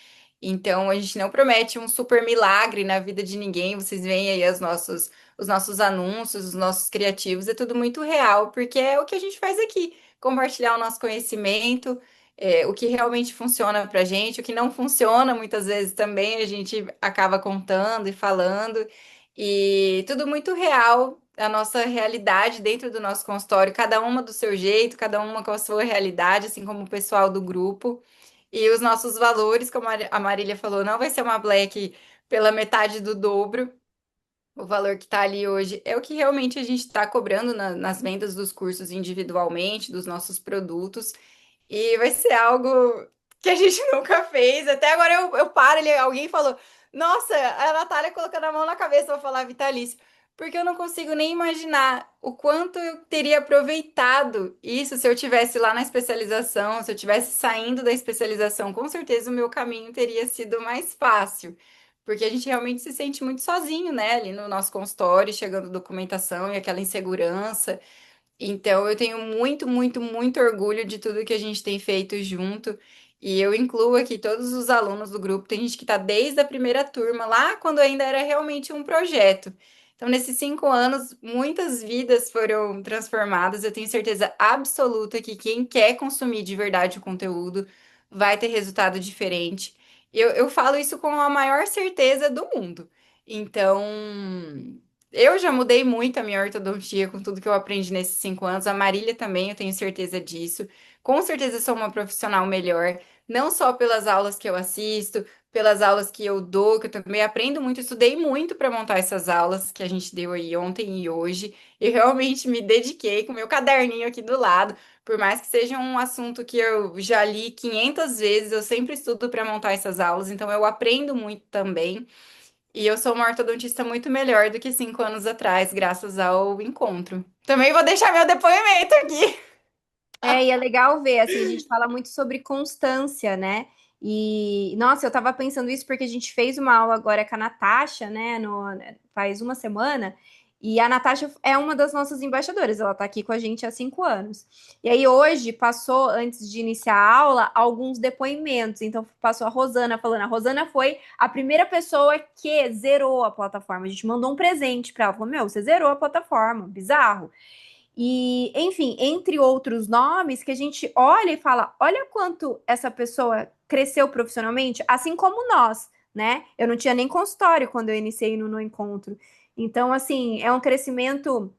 Speaker 10: Então, a gente não promete um super milagre na vida de ninguém. Vocês veem aí os nossos anúncios, os nossos criativos, é tudo muito real, porque é o que a gente faz aqui, compartilhar o nosso conhecimento, o que realmente funciona pra gente, o que não funciona, muitas vezes também a gente acaba contando e falando, e tudo muito real, a nossa realidade dentro do nosso consultório, cada uma do seu jeito, cada uma com a sua realidade, assim como o pessoal do grupo. E os nossos valores, como a Marília falou, não vai ser uma Black pela metade do dobro. O valor que está ali hoje é o que realmente a gente está cobrando nas vendas dos cursos individualmente, dos nossos produtos. E vai ser algo que a gente nunca fez. Até agora eu paro, alguém falou: Nossa, a Natália colocando a mão na cabeça, vou falar vitalício. Porque eu não consigo nem imaginar o quanto eu teria aproveitado isso se eu tivesse lá na especialização, se eu tivesse saindo da especialização, com certeza o meu caminho teria sido mais fácil. Porque a gente realmente se sente muito sozinho, né, ali no nosso consultório, chegando documentação e aquela insegurança. Então, eu tenho muito, muito, muito orgulho de tudo que a gente tem feito junto. E eu incluo aqui todos os alunos do grupo. Tem gente que está desde a primeira turma, lá quando ainda era realmente um projeto. Então, nesses 5 anos, muitas vidas foram transformadas. Eu tenho certeza absoluta que quem quer consumir de verdade o conteúdo vai ter resultado diferente. Eu falo isso com a maior certeza do mundo. Então, eu já mudei muito a minha ortodontia com tudo que eu aprendi nesses 5 anos. A Marília também, eu tenho certeza disso. Com certeza sou uma profissional melhor, não só pelas aulas que eu assisto, pelas aulas que eu dou, que eu também aprendo muito, estudei muito para montar essas aulas que a gente deu aí ontem e hoje. Eu realmente me dediquei com meu caderninho aqui do lado. Por mais que seja um assunto que eu já li 500 vezes, eu sempre estudo para montar essas aulas, então eu aprendo muito também. E eu sou uma ortodontista muito melhor do que 5 anos atrás, graças ao encontro. Também vou deixar meu depoimento aqui.
Speaker 9: E é legal ver, assim, a gente fala muito sobre constância, né? E, nossa, eu tava pensando isso porque a gente fez uma aula agora com a Natasha, né, faz uma semana, e a Natasha é uma das nossas embaixadoras, ela tá aqui com a gente há 5 anos. E aí hoje passou, antes de iniciar a aula, alguns depoimentos, então passou a Rosana falando, a Rosana foi a primeira pessoa que zerou a plataforma, a gente mandou um presente para ela, falou, meu, você zerou a plataforma, bizarro. E, enfim, entre outros nomes que a gente olha e fala, olha quanto essa pessoa cresceu profissionalmente, assim como nós, né? Eu não tinha nem consultório quando eu iniciei no encontro. Então, assim, é um crescimento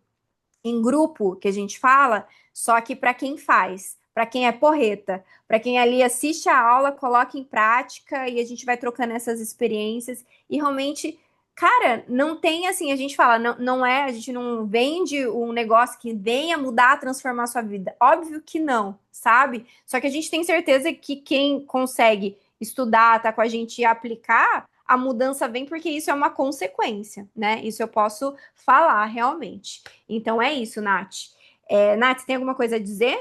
Speaker 9: em grupo que a gente fala, só que para quem faz, para quem é porreta, para quem ali assiste a aula, coloca em prática e a gente vai trocando essas experiências e realmente. Cara, não tem assim, a gente fala, não é, a gente não vende um negócio que venha mudar, transformar a sua vida. Óbvio que não, sabe? Só que a gente tem certeza que quem consegue estudar, tá com a gente e aplicar, a mudança vem porque isso é uma consequência, né? Isso eu posso falar realmente. Então é isso, Nath. Nath, tem alguma coisa a dizer?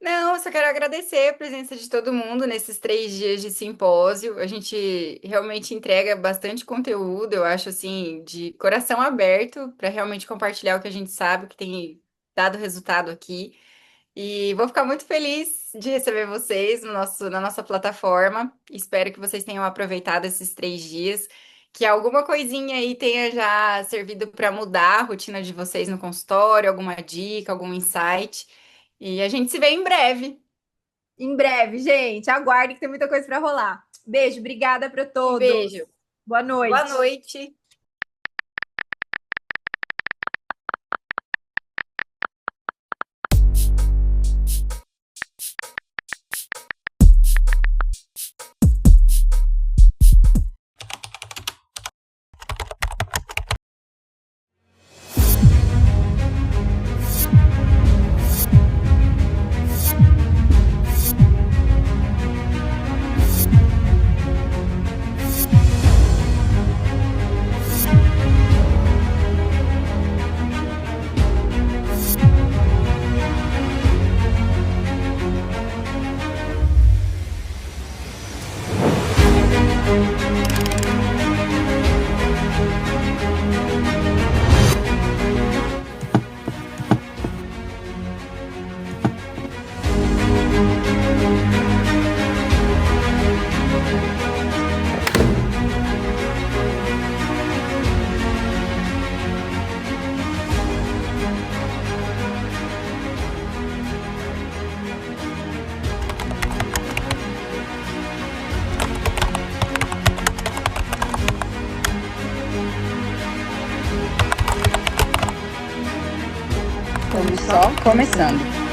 Speaker 10: Não, eu só quero agradecer a presença de todo mundo nesses 3 dias de simpósio. A gente realmente entrega bastante conteúdo, eu acho assim, de coração aberto para realmente compartilhar o que a gente sabe, o que tem dado resultado aqui. E vou ficar muito feliz de receber vocês na nossa plataforma. Espero que vocês tenham aproveitado esses 3 dias, que alguma coisinha aí tenha já servido para mudar a rotina de vocês no consultório, alguma dica, algum insight. E a gente se vê em breve.
Speaker 9: Em breve, gente. Aguarde que tem muita coisa para rolar. Beijo, obrigada para todos.
Speaker 10: Beijo.
Speaker 9: Boa noite.
Speaker 10: Boa noite.
Speaker 8: Estamos só começando.